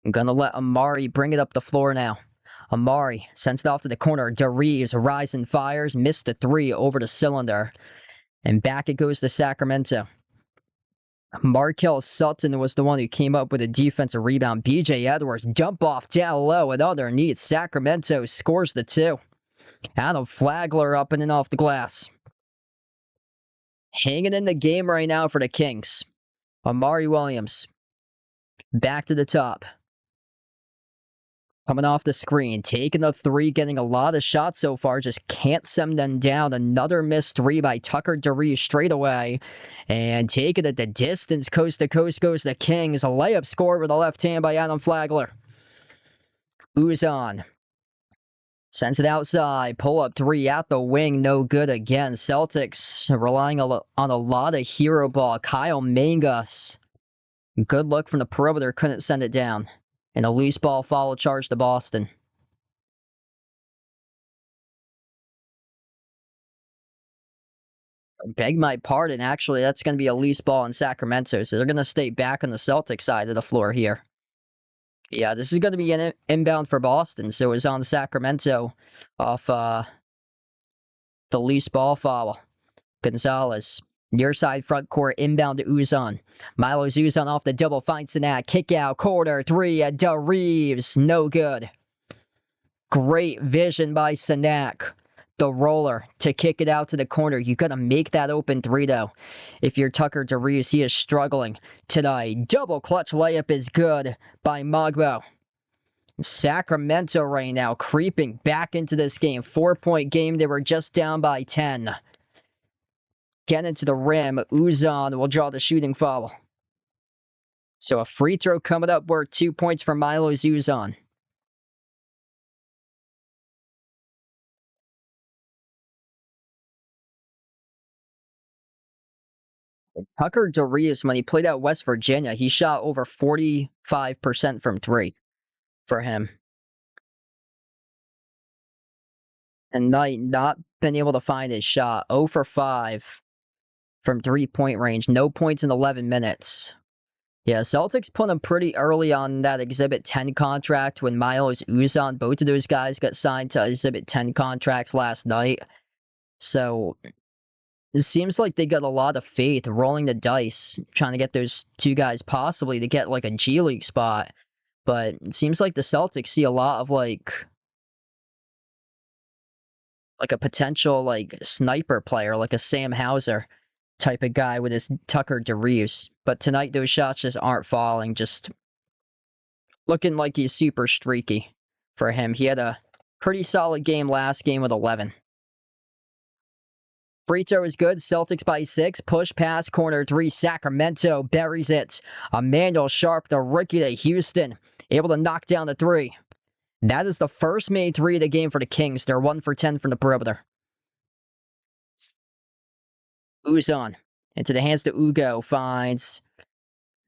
I'm going to let Amari bring it up the floor now. Amari sends it off to the corner. DeRees rise and fires. Missed the three over the cylinder. And back it goes to Sacramento. Markel Sutton was the one who came up with a defensive rebound. BJ Edwards dump off down low and underneath. Sacramento scores the 2. Adam Flagler up and off the glass. Hanging in the game right now for the Kings. Amari Williams. Back to the top. Coming off the screen, taking the three, getting a lot of shots so far, just can't send them down. Another missed three by Tucker DeRees straight away. And taking it the distance, coast to coast goes the Kings. A layup scored with a left hand by Adam Flagler. Uzan. Sends it outside. Pull-up three out the wing. No good again. Celtics relying on a lot of hero ball. Kyle Mangas. Good look from the perimeter. Couldn't send it down. And a loose ball follow charge to Boston. Beg my pardon. Actually, that's going to be a loose ball in Sacramento. So they're going to stay back on the Celtics side of the floor here. Yeah, this is going to be an inbound for Boston. So it's on Sacramento off the loose ball foul. Gonzalez. Near side front court, inbound to Uzan. Milos Uzan off the double, finds Sanak. Kick out, corner, three, DeRees. No good. Great vision by Sanak. The roller to kick it out to the corner. You got to make that open three, though. If you're Tucker DeRees, he is struggling tonight. Double clutch layup is good by Mogbo. Sacramento right now creeping back into this game. 4-point game. They were just down by 10. Get into the rim. Uzan will draw the shooting foul. So a free throw coming up worth 2 points for Milos Uzan. Tucker DeRees, when he played at West Virginia, he shot over 45% from three for him. And Knight not been able to find his shot. 0 for 5 from 3-point range. No points in 11 minutes. Yeah, Celtics put him pretty early on that Exhibit 10 contract when Miles Uzan, both of those guys got signed to Exhibit 10 contracts last night. So it seems like they got a lot of faith rolling the dice, trying to get those two guys possibly to get like a G League spot. But it seems like the Celtics see a lot of like a potential like sniper player, like a Sam Hauser type of guy with his Tucker DeReeves. But tonight those shots just aren't falling, just looking like he's super streaky for him. He had a pretty solid game last game with 11. Free throw is good. Celtics by 6. Push pass, corner 3. Sacramento buries it. Emmanuel Sharp, the rookie to Houston, able to knock down the 3. That is the first made 3 of the game for the Kings. They're 1 for 10 from the perimeter. Uzan into the hands to Ugo. Finds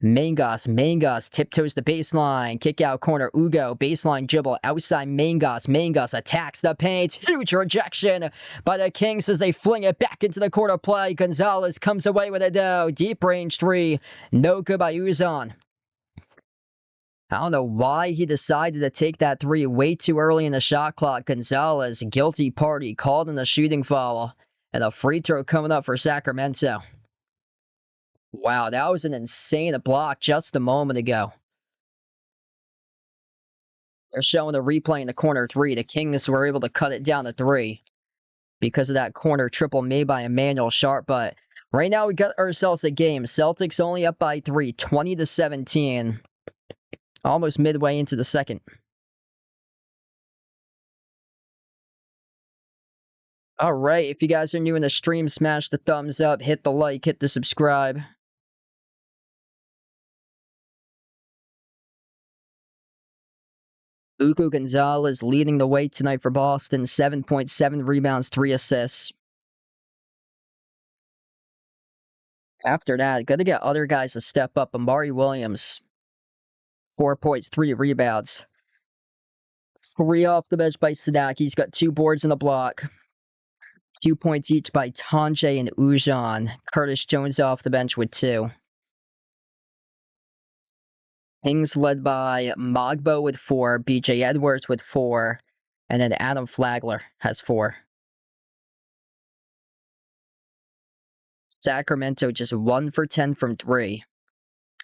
Mangos. Mangos tiptoes the baseline. Kick out corner. Ugo. Baseline dribble. Outside Mangos. Mangos attacks the paint. Huge rejection by the Kings as they fling it back into the corner play. Gonzalez comes away with a no. Deep range 3. No good by Uzan. I don't know why he decided to take that 3 way too early in the shot clock. Gonzalez, guilty party, called in the shooting foul. And a free throw coming up for Sacramento. Wow, that was an insane block just a moment ago. They're showing a replay in the corner 3. The Kings were able to cut it down to 3 because of that corner triple made by Emmanuel Sharp. But right now we got ourselves a game. Celtics only up by 3, 20-17. Almost midway into the second. All right, if you guys are new in the stream, smash the thumbs up, hit the like, hit the subscribe. Ugo Gonzalez leading the way tonight for Boston, 7.7 rebounds, 3 assists. After that, got to get other guys to step up. Amari Williams, 4 points, 3 rebounds. 3 off the bench by Sadak. He's got 2 boards in the block. 2 points each by Tanjay and Ujan. Curtis Jones off the bench with 2. Kings led by Mogbo with 4, BJ Edwards with 4, and then Adam Flagler has 4. Sacramento just 1 for 10 from 3.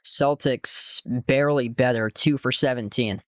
Celtics barely better, 2 for 17.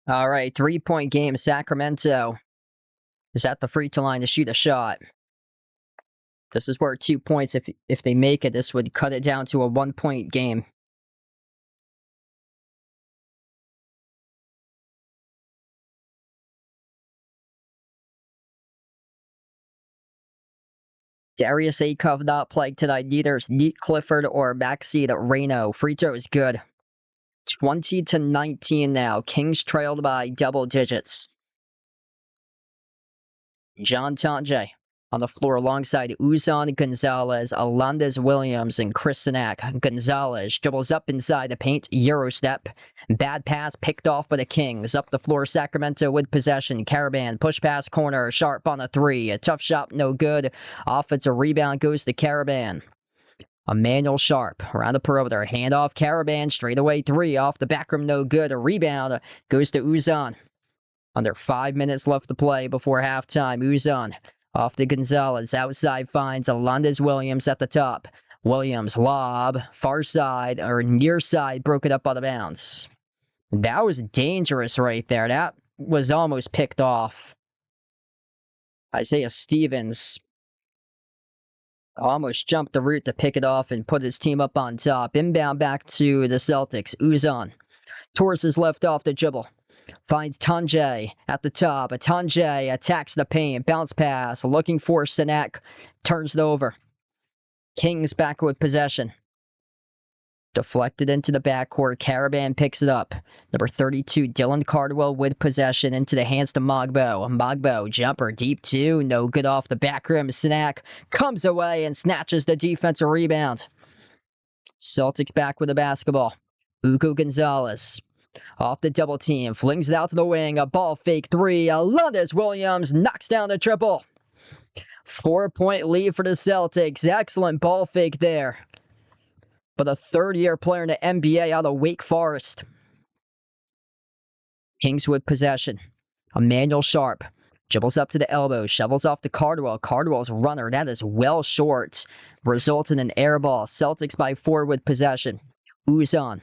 All right, 3-point game. Sacramento is at the free throw line to shoot a shot. This is where 2 points, if they make it, this would cut it down to a 1-point game. Darius Akov not playing tonight. Neither Neat Clifford or Maxine Reno. Free throw is good. 20-19 now. Kings trailed by double digits. John Tanjay on the floor alongside Uzan, Gonzalez, Alondes Williams, and Chris Sinak. Gonzalez dribbles up inside the paint, Eurostep. Bad pass picked off by the Kings. Up the floor, Sacramento with possession. Caravan, push pass corner, Sharp on a 3. A tough shot, no good. Offensive rebound goes to Caravan. Emmanuel Sharp around the perimeter. Handoff, Caravan, straightaway 3. Off the back rim, no good. A rebound goes to Uzan. Under 5 minutes left to play before halftime. Uzan off to Gonzalez. Outside finds Alondes Williams at the top. Williams lob. Far side or near side. Broke it up out of bounds. That was dangerous right there. That was almost picked off. Isaiah Stevens Almost jumped the route to pick it off and put his team up on top. Inbound back to the Celtics. Uzan towards his left off the dribble. Finds Tanjay at the top. Tanjay attacks the paint. Bounce pass. Looking for Sinek. Turns it over. Kings back with possession. Deflected into the backcourt. Caravan picks it up. Number 32, Dylan Cardwell with possession into the hands to Mogbo. Mogbo, jumper, deep two. No good off the back rim. Sinek comes away and snatches the defensive rebound. Celtics back with the basketball. Ugo Gonzalez off the double team. Flings it out to the wing. A ball fake three. Alondes Williams knocks down the triple. 4-point lead for the Celtics. Excellent ball fake there. But a third-year player in the NBA out of Wake Forest. Kings with possession. Emmanuel Sharp dribbles up to the elbow, shovels off to Cardwell. Cardwell's runner, that is well short. Results in an air ball. Celtics by 4 with possession. Uzan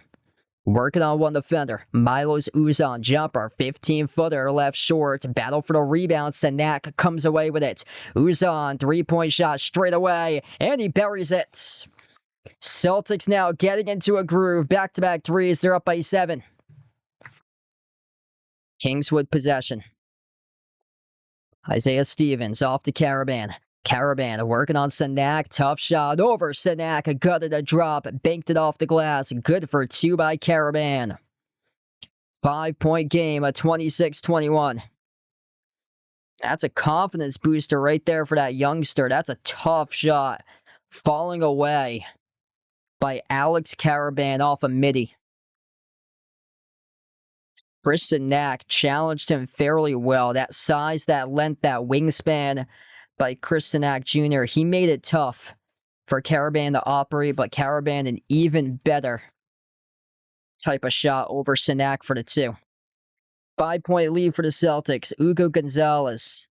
working on one defender. Milos Uzan, jumper, 15-footer, left short. Battle for the rebound. Sinek comes away with it. Uzan, three-point shot straight away, and he buries it. Celtics now getting into a groove. Back-to-back threes. They're up by 7. Kings with possession. Isaiah Stevens off to Caravan. Caravan working on Sinek. Tough shot over Sinek. Gutted a drop. Banked it off the glass. Good for 2 by Caravan. 5-point game, a 26-21. That's a confidence booster right there for that youngster. That's a tough shot. Falling away by Alex Caravan off a midi. Chris Sinek challenged him fairly well. That size, that length, that wingspan by Chris Sinek Jr., he made it tough for Caravan to operate, but Caravan an even better type of shot over Sinek for the 2. 5-point lead for the Celtics. Ugo Gonzalez.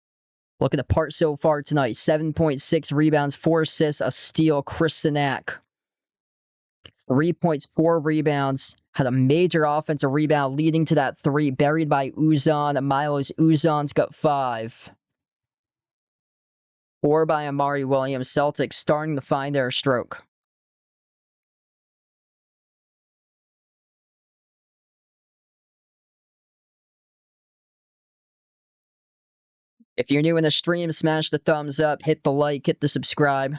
Look at the part so far tonight. 7.6 rebounds, 4 assists, a steal. Chris Sinek. 3 points, 4 rebounds. Had a major offensive rebound leading to that 3 buried by Uzan. Milos Uzan's got 5. 4 by Amari Williams. Celtics starting to find their stroke. If you're new in the stream, smash the thumbs up, hit the like, hit the subscribe.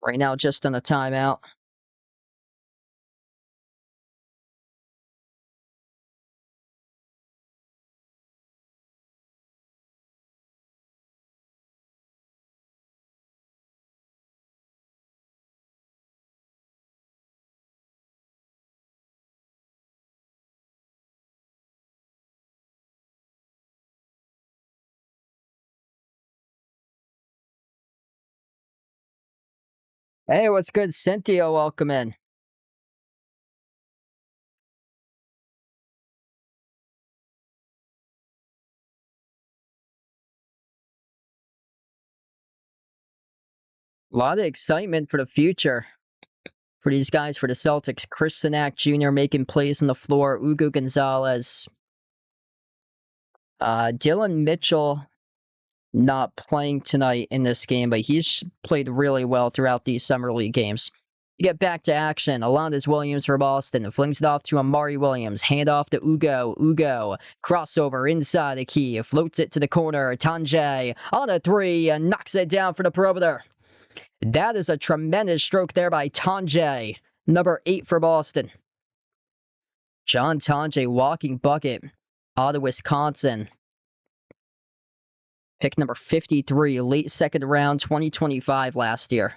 Right now, just on a timeout. Hey, what's good? Cynthia, welcome in. A lot of excitement for the future for these guys, for the Celtics. Chris Sinek Jr. making plays on the floor. Ugo Gonzalez. Dylan Mitchell not playing tonight in this game, but he's played really well throughout these Summer League games. You get back to action. Alondes Williams for Boston. Flings it off to Amari Williams. Hand off to Ugo. Ugo. Crossover inside the key. Floats it to the corner. Tanjay on a 3. And knocks it down for the perimeter. That is a tremendous stroke there by Tanjay. Number 8 for Boston. John Tanjay, walking bucket out of Wisconsin. Pick number 53, late second round, 2025 last year.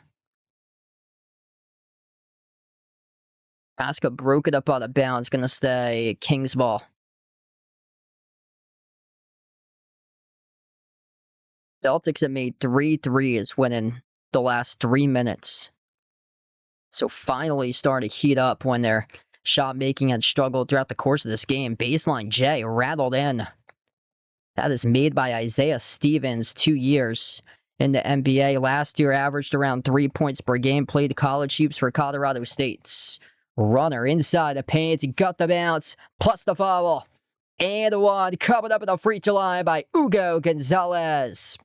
Pasca broke it up out of bounds. Going to stay Kings ball. Celtics have made 3 threes winning the last 3 minutes. So finally starting to heat up when their shot making had struggled throughout the course of this game. Baseline J rattled in. That is made by Isaiah Stevens, 2 years in the NBA. Last year averaged around 3 points per game. Played college hoops for Colorado State. Runner inside the paint. Got the bounce. Plus the foul. And 1. Covered up in the free throw line by Ugo Gonzalez.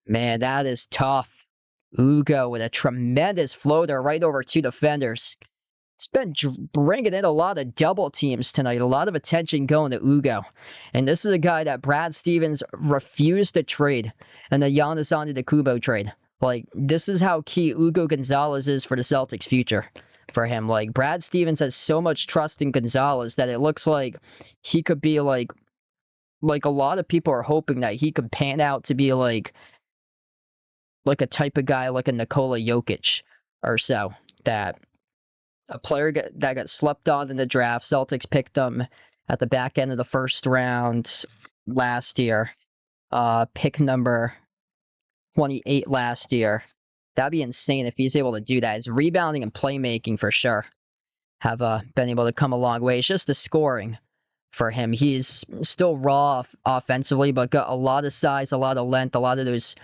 Man, that is tough. Ugo with a tremendous floater right over two defenders. He's been bringing in a lot of double teams tonight, a lot of attention going to Ugo. And this is a guy that Brad Stevens refused to trade in the Giannis Antetokounmpo trade. Like, this is how key Ugo Gonzalez is for the Celtics' future for him. Like, Brad Stevens has so much trust in Gonzalez that it looks like he could be like a lot of people are hoping that he could pan out to be like a type of guy like a Nikola Jokic or so, that a player that got slept on in the draft. Celtics picked them at the back end of the first round last year. Pick number 28 last year. That'd be insane if he's able to do that. His rebounding and playmaking for sure have been able to come a long way. It's just the scoring for him. He's still raw offensively, but got a lot of size, a lot of length, a lot of those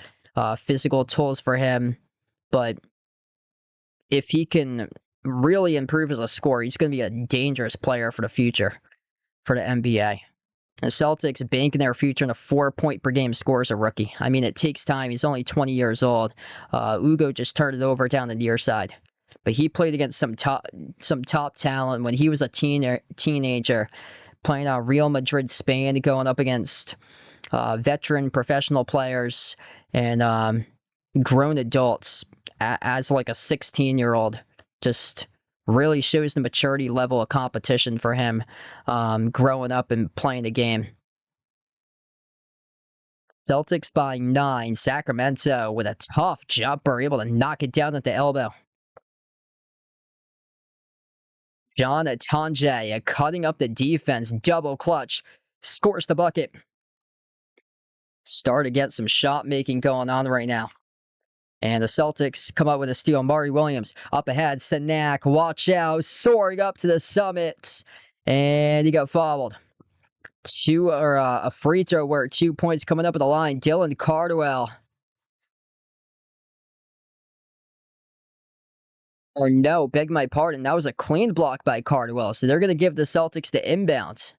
physical tools for him. But if he can really improve as a scorer, he's going to be a dangerous player for the future for the NBA. The Celtics banking their future in a 4-point per game score as a rookie. I mean, it takes time. He's only 20 years old. Ugo just turned it over down the near side. But he played against some top talent when he was a teenager, playing on Real Madrid, Spain, going up against veteran professional players and grown adults as like a 16-year-old. Just really shows the maturity level of competition for him growing up and playing the game. Celtics by 9. Sacramento with a tough jumper, able to knock it down at the elbow. John Atonje cutting up the defense, double clutch, scores the bucket. Start to get some shot making going on right now. And the Celtics come up with a steal. Murray Williams up ahead. Sanak, watch out, soaring up to the summit. And he got fouled. A free throw where 2 points coming up at the line. Dylan Cardwell. Or no, beg my pardon. That was a clean block by Cardwell. So they're going to give the Celtics the inbounds.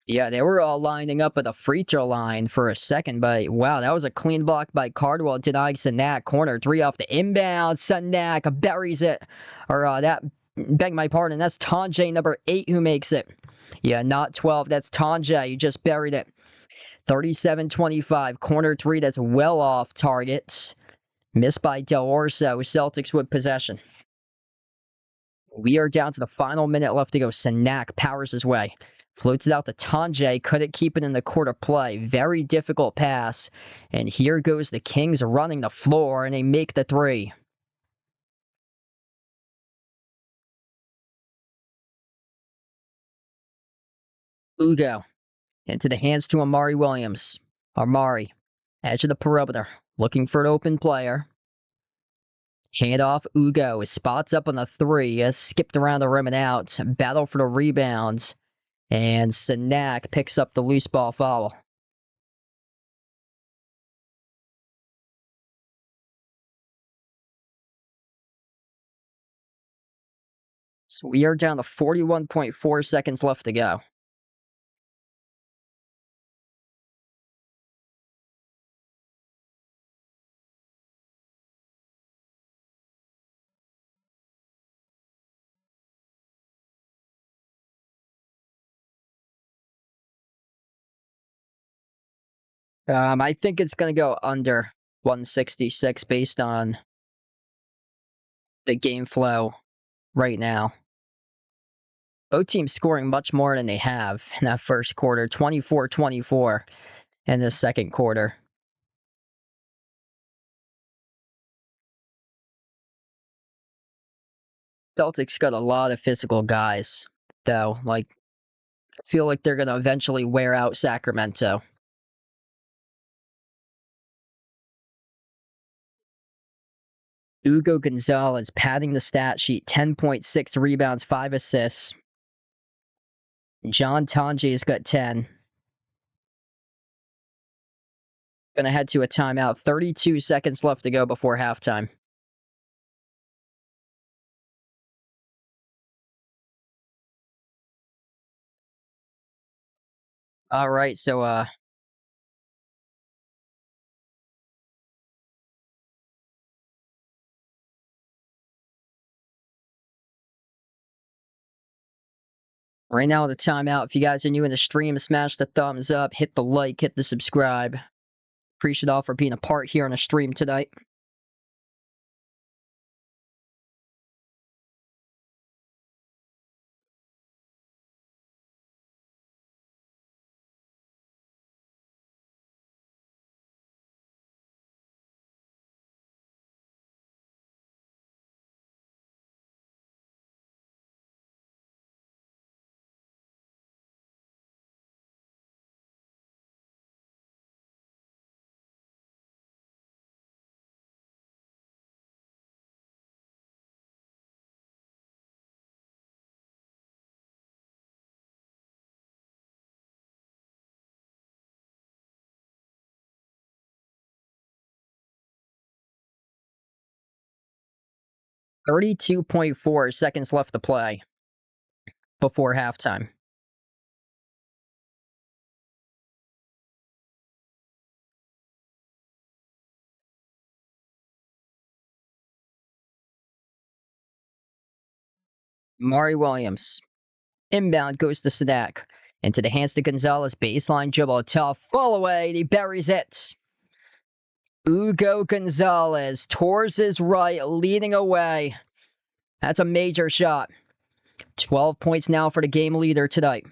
Yeah, they were all lining up at the free throw line for a second, but wow, that was a clean block by Cardwell, denying Sanak. Corner three off the inbound. Sanak buries it. Beg my pardon, that's Tonje, number 8, who makes it. Yeah, not 12, that's Tonje. You just buried it. 37-25. Corner three, that's well off targets. Missed by Del Orso. Celtics with possession. We are down to the final minute left to go. Sanak powers his way. Floats it out to Tonje. Couldn't keep it in the court of play. Very difficult pass. And here goes the Kings running the floor, and they make the three. Ugo. Into the hands to Amari Williams. Amari. Edge of the perimeter. Looking for an open player. Handoff, Ugo. Spots up on the three. Skipped around the rim and out. Battle for the rebounds. And Sanak picks up the loose ball foul. So we are down to 41.4 seconds left to go. I think it's going to go under 166 based on the game flow right now. Both teams scoring much more than they have in that first quarter, 24-24 in the second quarter. Celtics got a lot of physical guys, though. I feel like they're going to eventually wear out Sacramento. Ugo Gonzalez padding the stat sheet, 10.6 rebounds, 5 assists. John Tonje's got 10. Gonna head to a timeout. 32 seconds left to go before halftime. All right, so Right now, the timeout. If you guys are new in the stream, smash the thumbs up, hit the like, hit the subscribe. Appreciate all for being a part here on the stream tonight. .4 seconds left to play before halftime. Mari Williams. Inbound goes to Sadak. Into the hands to Gonzalez. Baseline dribble. Tough. Fall away. He buries it. Ugo Gonzalez towards his right, leading away. That's a major shot. 12 points now for the game leader tonight.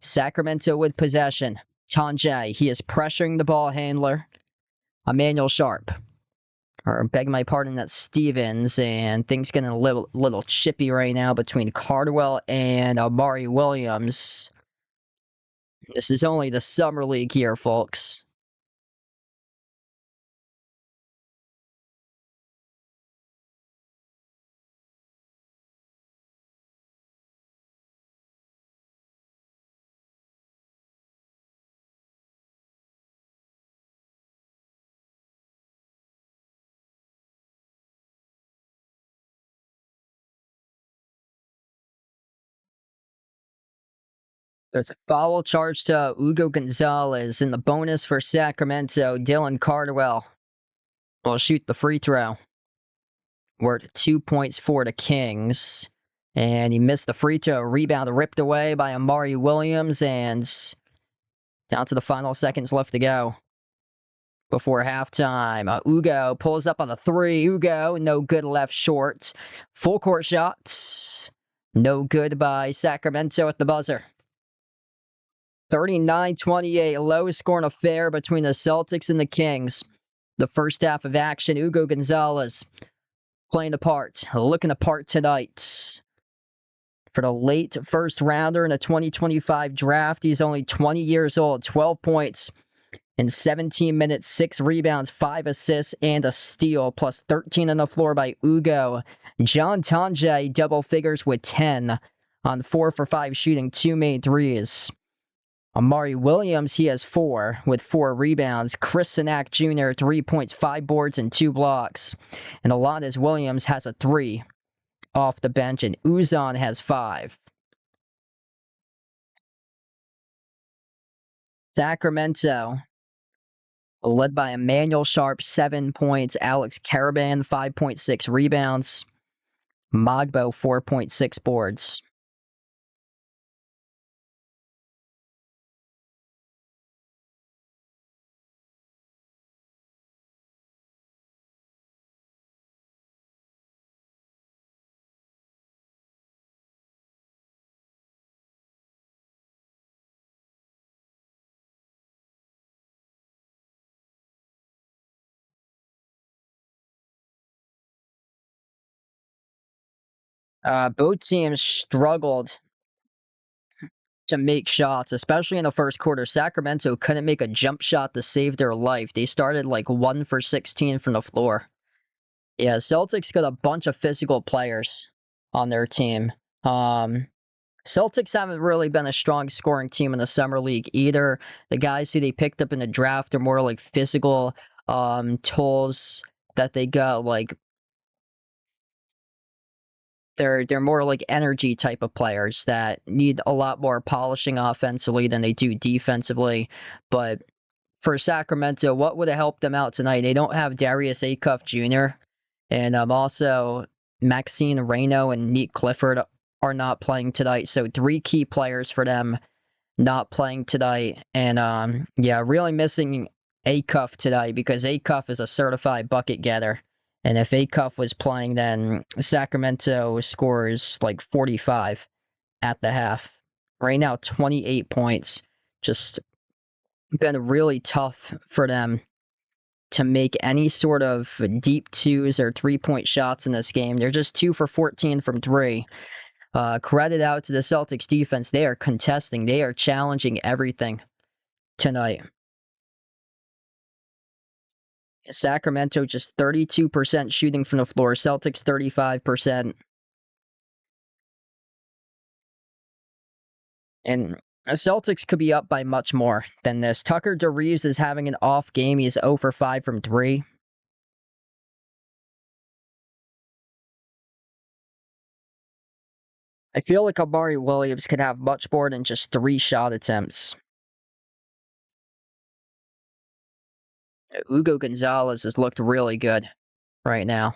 Sacramento with possession. Tanjay, he is pressuring the ball handler. Emmanuel Sharp. Or beg my pardon, that's Stevens, and things getting a little chippy right now between Cardwell and Amari Williams. This is only the Summer League here, folks. There's a foul charge to Ugo Gonzalez, and the bonus for Sacramento, Dylan Cardwell will shoot the free throw. We're at 2 points for the Kings. And he missed the free throw. Rebound ripped away by Amari Williams. And down to the final seconds left to go before halftime. Ugo pulls up on the three. Ugo, no good, left short. Full court shots. No good by Sacramento at the buzzer. 39-28, lowest scoring affair between the Celtics and the Kings. The first half of action, Ugo Gonzalez playing the part, looking the part tonight. For the late first rounder in the 2025 draft, he's only 20 years old, 12 points in 17 minutes, 6 rebounds, 5 assists, and a steal, plus 13 on the floor by Ugo. John Tanjay, double figures with 10 on 4 for 5 shooting, 2 made threes. Amari Williams, he has 4 with 4 rebounds. Chris Sanak Jr., 3 points, 5 boards, and 2 blocks. And Alondes Williams has a 3 off the bench, and Uzan has 5. Sacramento, led by Emmanuel Sharp, 7 points. Alex Caravan, 5.6 rebounds. Mogbo, 4.6 boards. Both teams struggled to make shots, especially in the first quarter. Sacramento couldn't make a jump shot to save their life. They started like 1 for 16 from the floor. Yeah, Celtics got a bunch of physical players on their team. Celtics haven't really been a strong scoring team in the Summer League either. The guys who they picked up in the draft are more like physical tools that they got, like they're more like energy type of players that need a lot more polishing offensively than they do defensively. But for Sacramento, what would have helped them out tonight? They don't have Darius Acuff Jr. And also Maxine Reyno and Neat Clifford are not playing tonight. So 3 key players for them not playing tonight. And yeah, really missing Acuff tonight because Acuff is a certified bucket getter. And if Acuff was playing, then Sacramento scores like 45 at the half. Right now, 28 points. Just been really tough for them to make any sort of deep twos or 3-point shots in this game. They're just 2 for 14 from 3. Credit out to the Celtics defense. They are contesting. They are challenging everything tonight. Sacramento just 32% shooting from the floor. Celtics 35%. And Celtics could be up by much more than this. Tucker DeReeves is having an off game. He is 0 for 5 from 3. I feel like Amari Williams could have much more than just 3 shot attempts. Hugo Gonzalez has looked really good right now.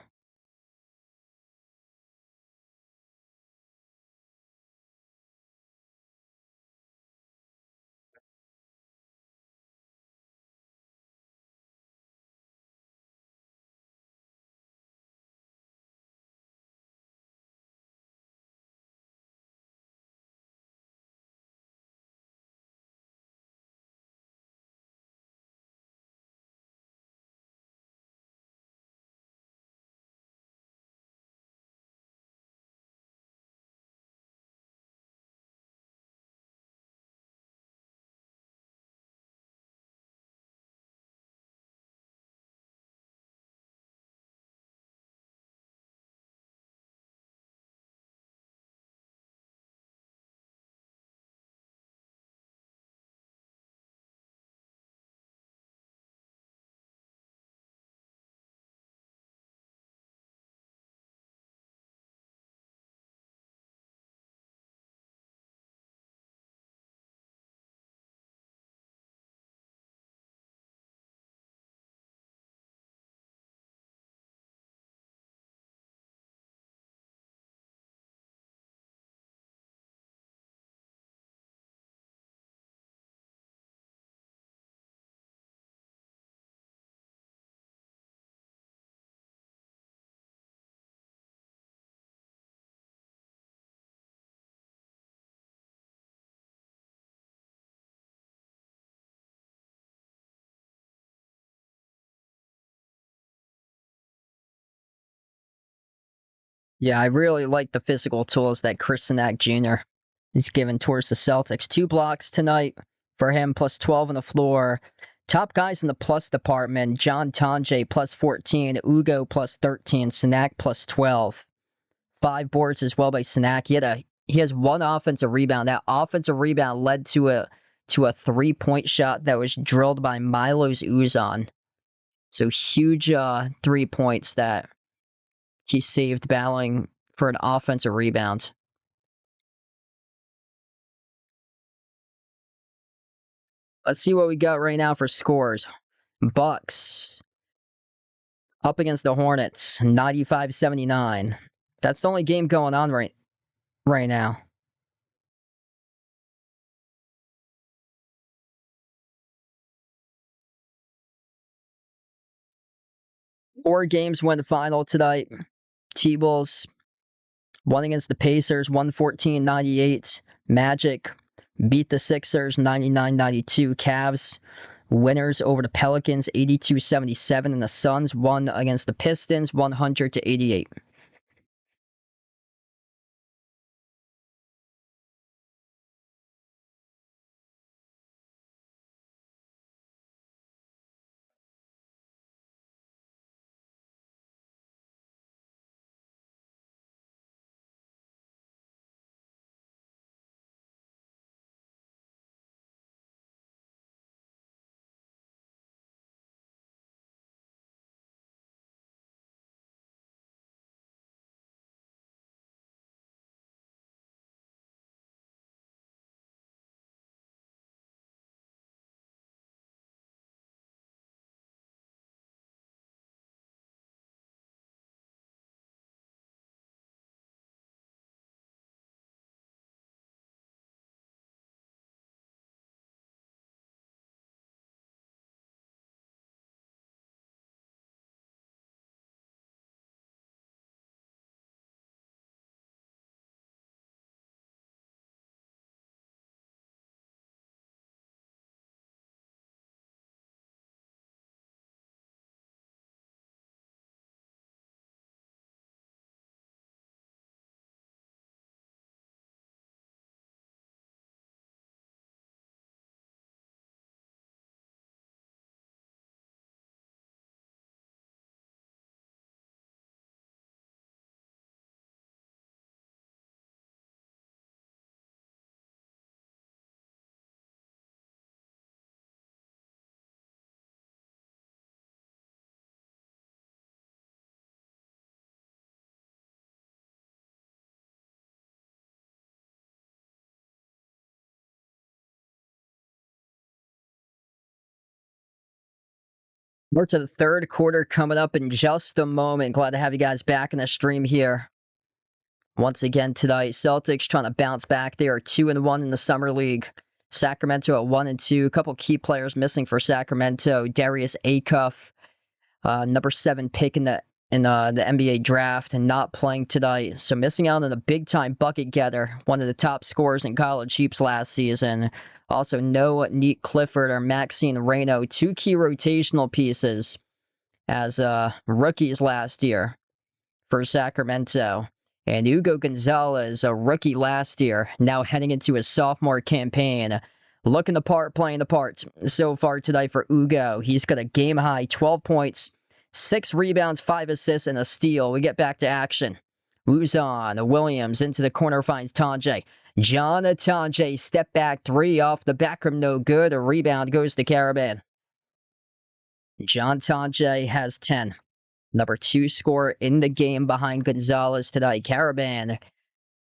Yeah, I really like the physical tools that Chris Sanak Jr. is given towards the Celtics. 2 blocks tonight for him, plus 12 on the floor. Top guys in the plus department, John Tonje plus 14, Ugo plus 13, Sanak plus 12. 5 boards as well by Sanak. He has 1 offensive rebound. That offensive rebound led to a 3-point shot that was drilled by Milos Uzan. So huge 3 points that he saved battling for an offensive rebound. Let's see what we got right now for scores. Bucks up against the Hornets, 95-79. That's the only game going on right now. Four games went final tonight. T-Bulls won against the Pacers, 114-98. Magic beat the Sixers, 99-92. Cavs winners over the Pelicans, 82-77. And the Suns won against the Pistons, 100-88. We're to the third quarter coming up in just a moment. Glad to have you guys back in the stream here. Once again tonight, Celtics trying to bounce back. They are 2-1 in the summer league. Sacramento at 1-2. A couple key players missing for Sacramento. Darius Acuff, number 7 pick in the NBA draft, and not playing tonight. So missing out on a big time bucket getter, one of the top scorers in college hoops last season. Also, no Neat Clifford or Maxine Reyno, 2 key rotational pieces as rookies last year for Sacramento. And Hugo Gonzalez, a rookie last year, now heading into his sophomore campaign. Looking the part, playing the part so far tonight for Hugo. He's got a game-high 12 points, 6 rebounds, 5 assists, and a steal. We get back to action. Uzan, Williams into the corner, finds Tanjay. John Tanjay, step back 3 off the back rim, no good. A rebound goes to Caravan. John Tanjay has 10. Number 2 scorer in the game behind Gonzalez tonight. Caravan,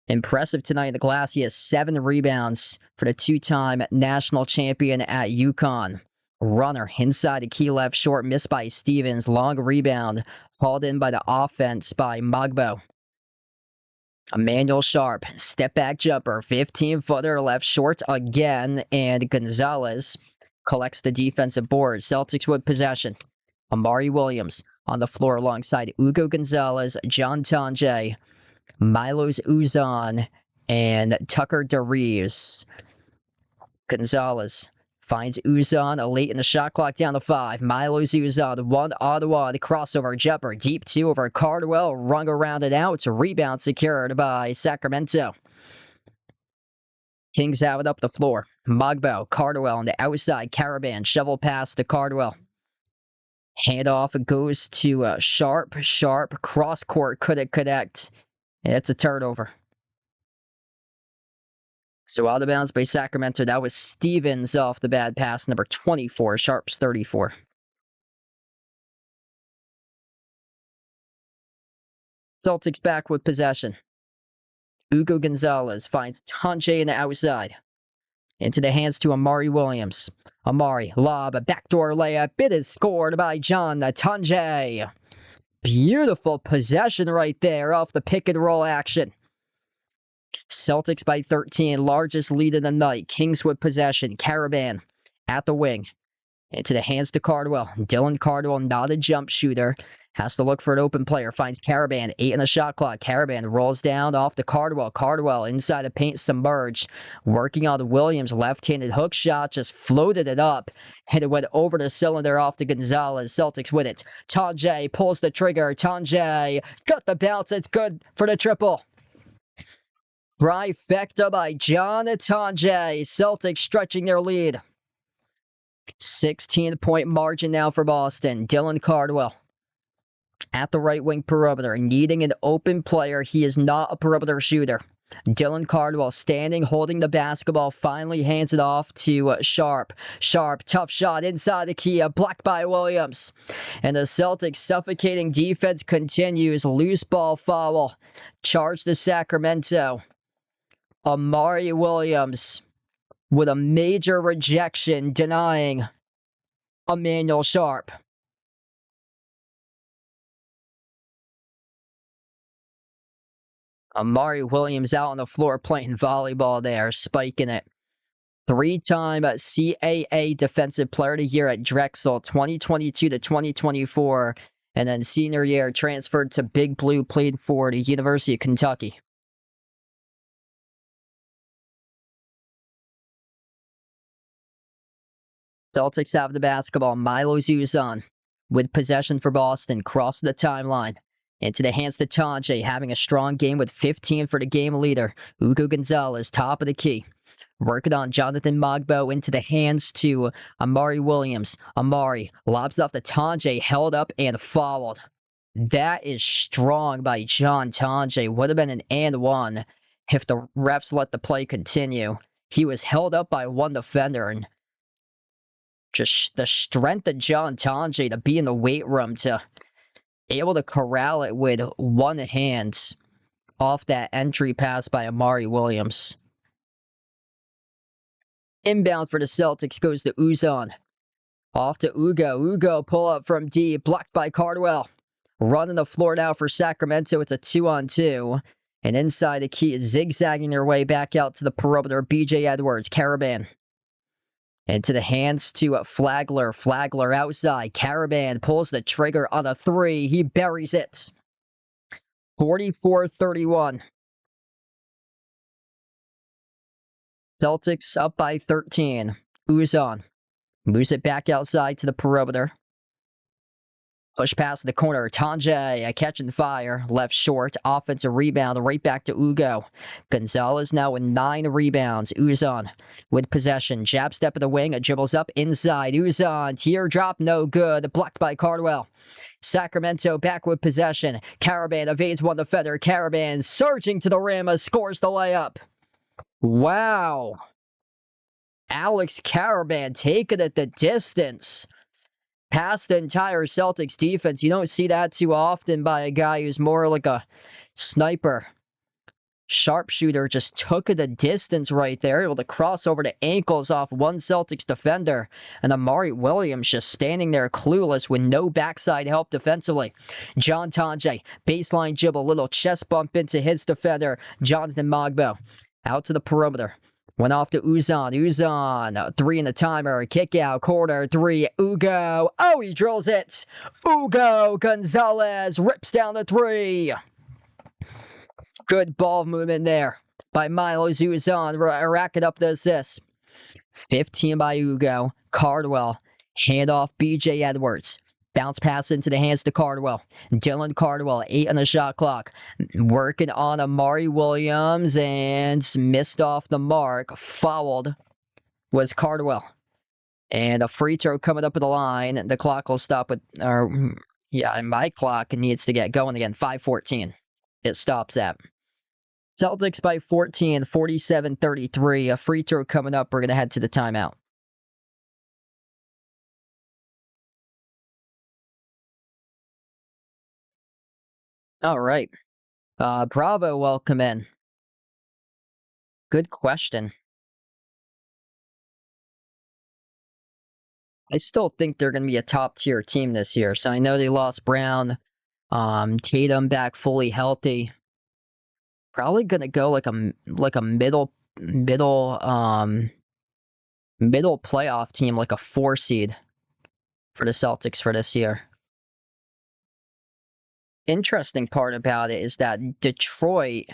impressive tonight in the glass. He has 7 rebounds for the 2-time national champion at UConn. Runner inside the key left, short, missed by Stevens. Long rebound, hauled in by the offense by Mogbo. Emmanuel Sharp, step back jumper, 15-footer left short again, and Gonzalez collects the defensive board. Celtics with possession. Amari Williams on the floor alongside Hugo Gonzalez, John Tanjay, Milos Uzan, and Tucker DeReeves. Gonzalez finds Uzan late in the shot clock, down to 5. Milos Uzan, 1-on-1 crossover jumper, deep 2 over Cardwell, rung around and out. Rebound secured by Sacramento. Kings have it up the floor. Mogbo, Cardwell on the outside. Caravan, shovel pass to Cardwell. Handoff goes to Sharp. Sharp, cross court, couldn't connect. It's a turnover. So out of bounds by Sacramento. That was Stevens off the bad pass, number 24. Sharp's 34. Celtics back with possession. Hugo Gonzalez finds Tanjay in the outside. Into the hands to Amari Williams. Amari, lob, a backdoor layup. It is scored by John Tanjay. Beautiful possession right there off the pick and roll action. Celtics by 13, largest lead of the night. Kings with possession. Caravan at the wing. Into the hands to Cardwell. Dylan Cardwell, not a jump shooter. Has to look for an open player. Finds Caravan, 8 in the shot clock. Caravan rolls down off the Cardwell. Cardwell inside the paint, submerged. Working on the Williams, left-handed hook shot. Just floated it up. And it went over the cylinder off to Gonzalez. Celtics with it. Tanjay pulls the trigger. Tanjay got the bounce. It's good for the triple. Trifecta by John Tanjay. Celtics stretching their lead. 16-point margin now for Boston. Dylan Cardwell at the right wing perimeter, needing an open player. He is not a perimeter shooter. Dylan Cardwell standing, holding the basketball, finally hands it off to Sharp. Sharp, tough shot inside the key, blocked by Williams. And the Celtics suffocating defense continues. Loose ball foul. Charge to Sacramento. Amari Williams with a major rejection, denying Emmanuel Sharp. Amari Williams out on the floor playing volleyball there, spiking it. 3-time CAA Defensive Player of the Year at Drexel, 2022 to 2024. And then senior year transferred to Big Blue, played for the University of Kentucky. Celtics have the basketball. Milos Uzan with possession for Boston. Crossing the timeline. Into the hands to Tanjay, having a strong game with 15 for the game leader. Hugo Gonzalez, top of the key. Working on Jonathan Mogbo, into the hands to Amari Williams. Amari lobs off to Tanjay, held up and fouled. That is strong by John Tanjay. Would have been an and one if the refs let the play continue. He was held up by one defender, and just the strength of John Tanjay to be in the weight room, to able to corral it with one hand off that entry pass by Amari Off to Ugo. Ugo pull up from deep, blocked by Cardwell. Running the floor now for Sacramento. It's a 2-on-2. And inside the key is zigzagging their way back out to the perimeter. BJ Edwards, Caravan. Into the hands to Flagler. Flagler outside. Caravan pulls the trigger on a 3. He buries it. 44-31. Celtics up by 13. Uzon moves it back outside to the perimeter. Push past the corner. Tanjay, a catch and fire. Left short. Offensive rebound. Right back to Ugo. Gonzalez now with 9 rebounds. Uzon with possession. Jab step of the wing. Dribbles up inside. Uzon. Teardrop. No good. Blocked by Cardwell. Sacramento back with possession. Caravan evades one defender. Caravan surging to the rim. Scores the layup. Wow. Alex Caravan taking it the distance. Past the entire Celtics defense. You don't see that too often by a guy who's more like a sniper. Sharpshooter just took it a distance right there, able to cross over the ankles off one Celtics defender. And Amari Williams just standing there clueless with no backside help defensively. John Tanjay, baseline dribble, little chest bump into his defender, Jonathan Mogbo. Out to the perimeter. Went off to Uzon. Uzon, 3 in the timer. Kick out, corner 3. Ugo. Oh, he drills it. Ugo Gonzalez rips down the 3. Good ball movement there by Milos Uzon. Racking up the assists. 15 by Ugo. Cardwell. Handoff BJ Edwards. Bounce pass into the hands to Cardwell. Dylan Cardwell, 8 on the shot clock. Working on Amari Williams and missed off the mark. Fouled was Cardwell. And a free throw coming up at the line. The clock will stop at, my clock needs to get going again. 5:14. It stops at. Celtics by 14, 47-33. A free throw coming up. We're going to head to the timeout. All right. Bravo, welcome in. Good question. I still think they're going to be a top-tier team this year. So I know they lost Brown. Tatum back fully healthy. Probably going to go like a middle playoff team, like a 4 seed for the Celtics for this year. Interesting part about it is that Detroit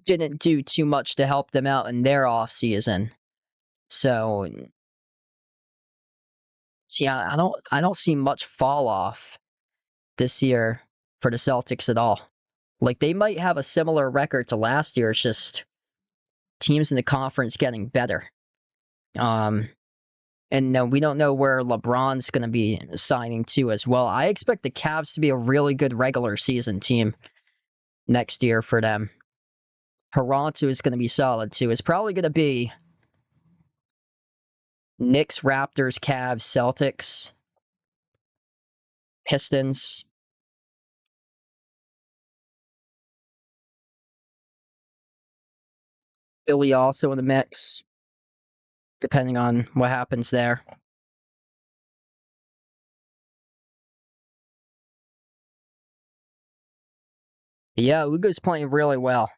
didn't do too much to help them out in their offseason. So, see, I don't see much fall off this year for the Celtics at all. Like, they might have a similar record to last year. It's just teams in the conference getting better. And we don't know where LeBron's going to be signing to as well. I expect the Cavs to be a really good regular season team next year for them. Toronto is going to be solid too. It's probably going to be Knicks, Raptors, Cavs, Celtics, Pistons. Philly also in the mix, depending on what happens there. Yeah, Ugo's playing really well.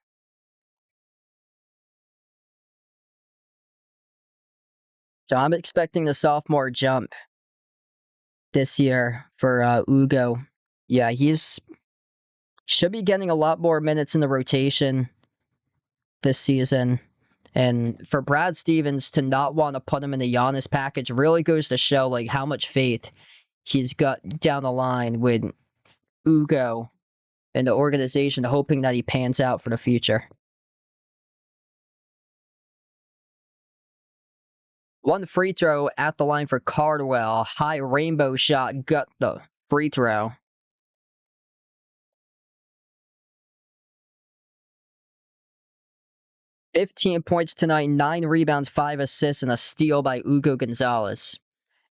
So I'm expecting the sophomore jump this year for Ugo. Yeah, should be getting a lot more minutes in the rotation this season. And for Brad Stevens to not want to put him in the Giannis package really goes to show like how much faith he's got down the line with Ugo and the organization, hoping that he pans out for the future. One free throw at the line for Cardwell. High rainbow shot, got the free throw. "15 points tonight, 9 rebounds, 5 assists, and a steal by Ugo Gonzalez.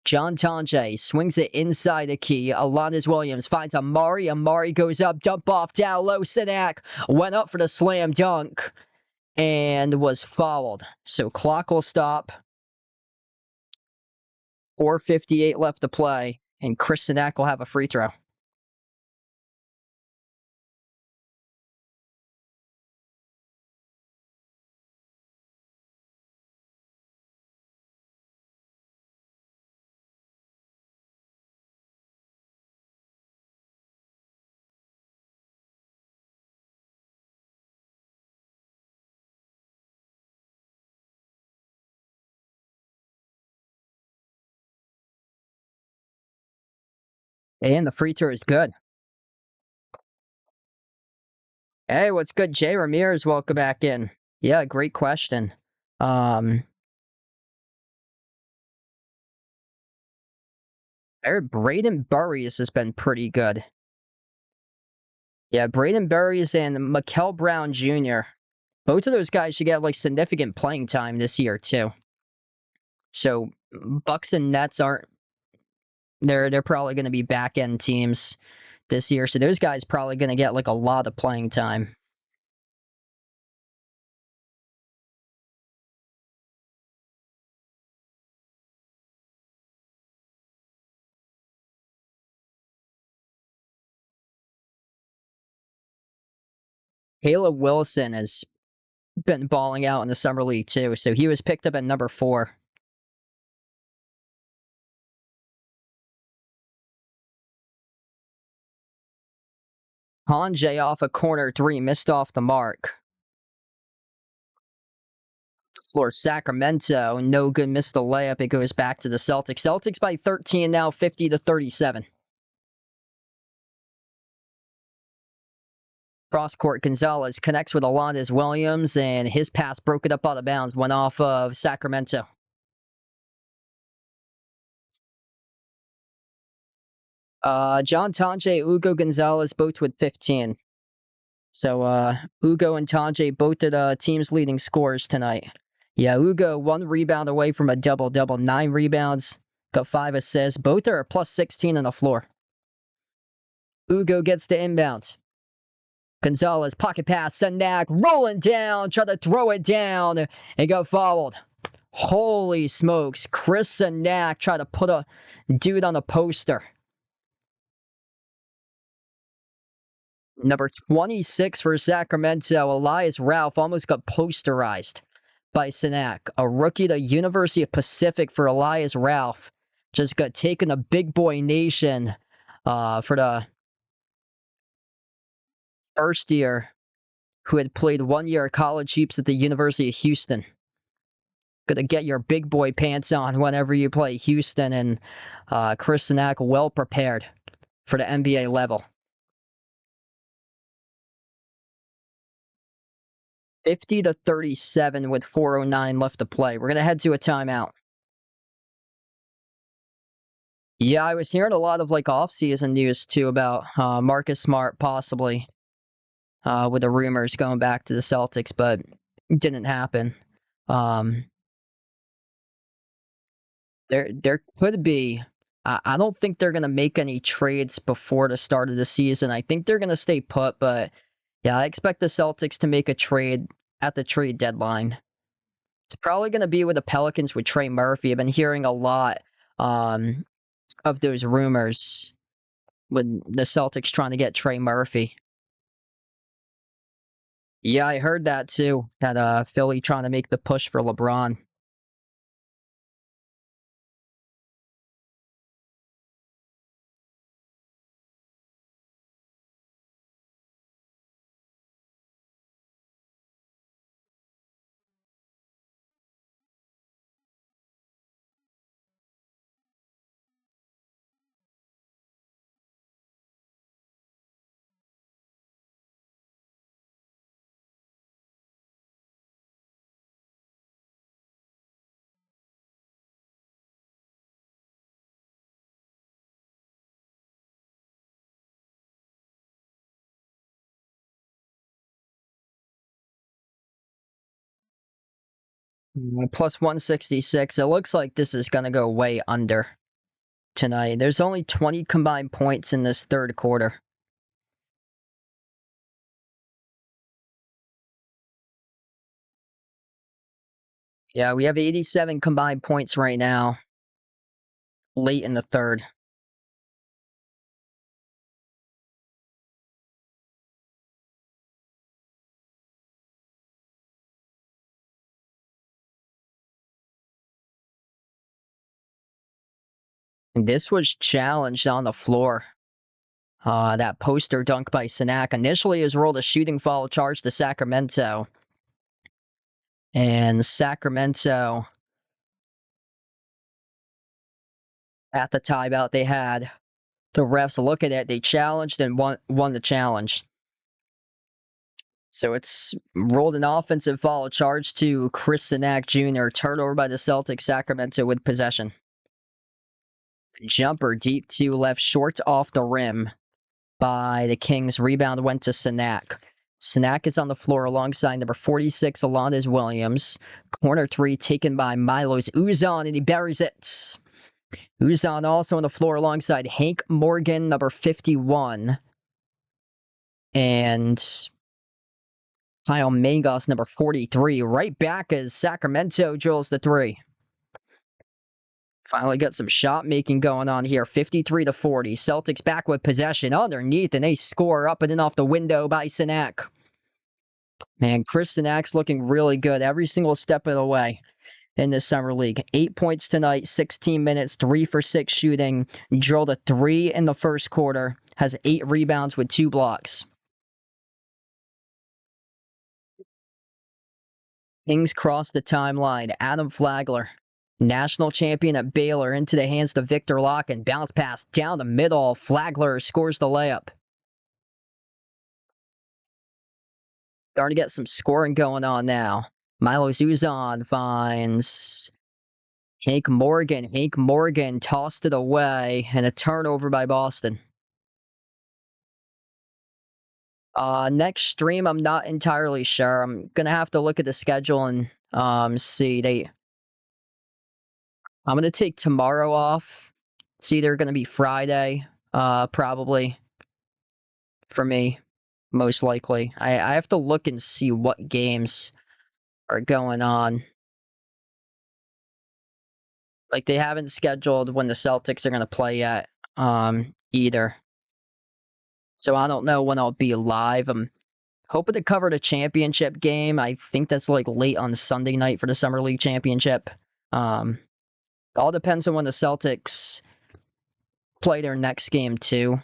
John Tanjay swings it inside the key. Alanis Williams finds Amari. Amari goes up, dump off, down low. Sinak went up for the slam dunk and was fouled. So clock will stop. 4:58 left to play, and Chris Sinak will have a free throw. And the free throw is good. Hey, what's good? Jay Ramirez, welcome back in. Yeah, great question. I heard Braden Burries has been pretty good. Yeah, Braden Burries and Mikel Brown Jr. Both of those guys should get like significant playing time this year too. So Bucks and Nets aren't. They're probably going to be back end teams this year. So those guys probably going to get like a lot of playing time. Caleb Wilson has been balling out in the summer league too. So he was picked up at number 4. Hanjay off a corner 3, missed off the mark. Floor Sacramento, no good, missed the layup. It goes back to the Celtics. Celtics by 13 now, 50-37. Cross court, Gonzalez connects with Alondes Williams, and his pass broke it up out of bounds, went off of Sacramento. John Tonje, Ugo Gonzalez, both with 15. So Ugo and Tonje both at team's leading scorers tonight. Yeah, Ugo 1 rebound away from a double-double, 9 rebounds, got 5 assists. Both are plus 16 on the floor. Ugo gets the inbounds. Gonzalez, pocket pass, Sinak rolling down, try to throw it down, and got fouled. Holy smokes, Chris Sinak tried to put a dude on a poster. Number 26 for Sacramento, Elias Ralph almost got posterized by Sinak. A rookie to University of Pacific for Elias Ralph. Just got taken to big boy nation for the first year, who had played 1 year of college hoops at the University of Houston. Gonna get your big boy pants on whenever you play Houston, and Chris Sinak well prepared for the NBA level. 50-37 with 4:09 left to play. We're gonna head to a timeout. Yeah, I was hearing a lot of like off-season news too about Marcus Smart possibly with the rumors going back to the Celtics, but it didn't happen. There could be. I don't think they're gonna make any trades before the start of the season. I think they're gonna stay put, but yeah, I expect the Celtics to make a trade at the trade deadline. It's probably gonna be with the Pelicans with Trey Murphy. I've been hearing a lot of those rumors with the Celtics trying to get Trey Murphy. Yeah, I heard that too. That Philly trying to make the push for LeBron. Plus 166. It looks like this is gonna go way under tonight. There's only 20 combined points in this third quarter. Yeah, we have 87 combined points right now. late in the third. And this was challenged on the floor. That poster dunk by Sinak initially is ruled a shooting foul charge to Sacramento. And Sacramento, at the timeout they had, the refs look at it, they challenged and won the challenge. So it's rolled an offensive foul charge to Chris Sinak Jr. Turnover by the Celtics, Sacramento with possession. Jumper deep to left, short off the rim by the Kings. Rebound went to Sinak. Sinak is on the floor alongside number 46, Alondes Williams. Corner three taken by Milos Uzan, and he buries it. Uzan also on the floor alongside Hank Morgan, number 51. And Kyle Mangos, number 43. Right back as Sacramento drills the three. Finally got some shot making going on here. 53-40. Celtics back with possession underneath, and they score up and in off the window by Sinak. Man, Chris Sinak's looking really good every single step of the way in this summer league. 8 points tonight, 16 minutes, 3 for 6 shooting. Drilled a 3 in the first quarter. Has 8 rebounds with 2 blocks. Kings cross the timeline. Adam Flagler, national champion at Baylor, into the hands to Victor Locke, and bounce pass down the middle. Flagler scores the layup. Starting to get some scoring going on now. Milos Uzan finds Hank Morgan. Hank Morgan tossed it away, and a turnover by Boston. Next stream, I'm not entirely sure. I'm gonna have to look at the schedule and see. I'm gonna take tomorrow off. It's either gonna be Friday, probably for me, most likely. I have to look and see what games are going on. Like, they haven't scheduled when the Celtics are gonna play yet, either. So I don't know when I'll be live. I'm hoping to cover the championship game. I think that's like late on Sunday night for the Summer League Championship. All depends on when the Celtics play their next game too.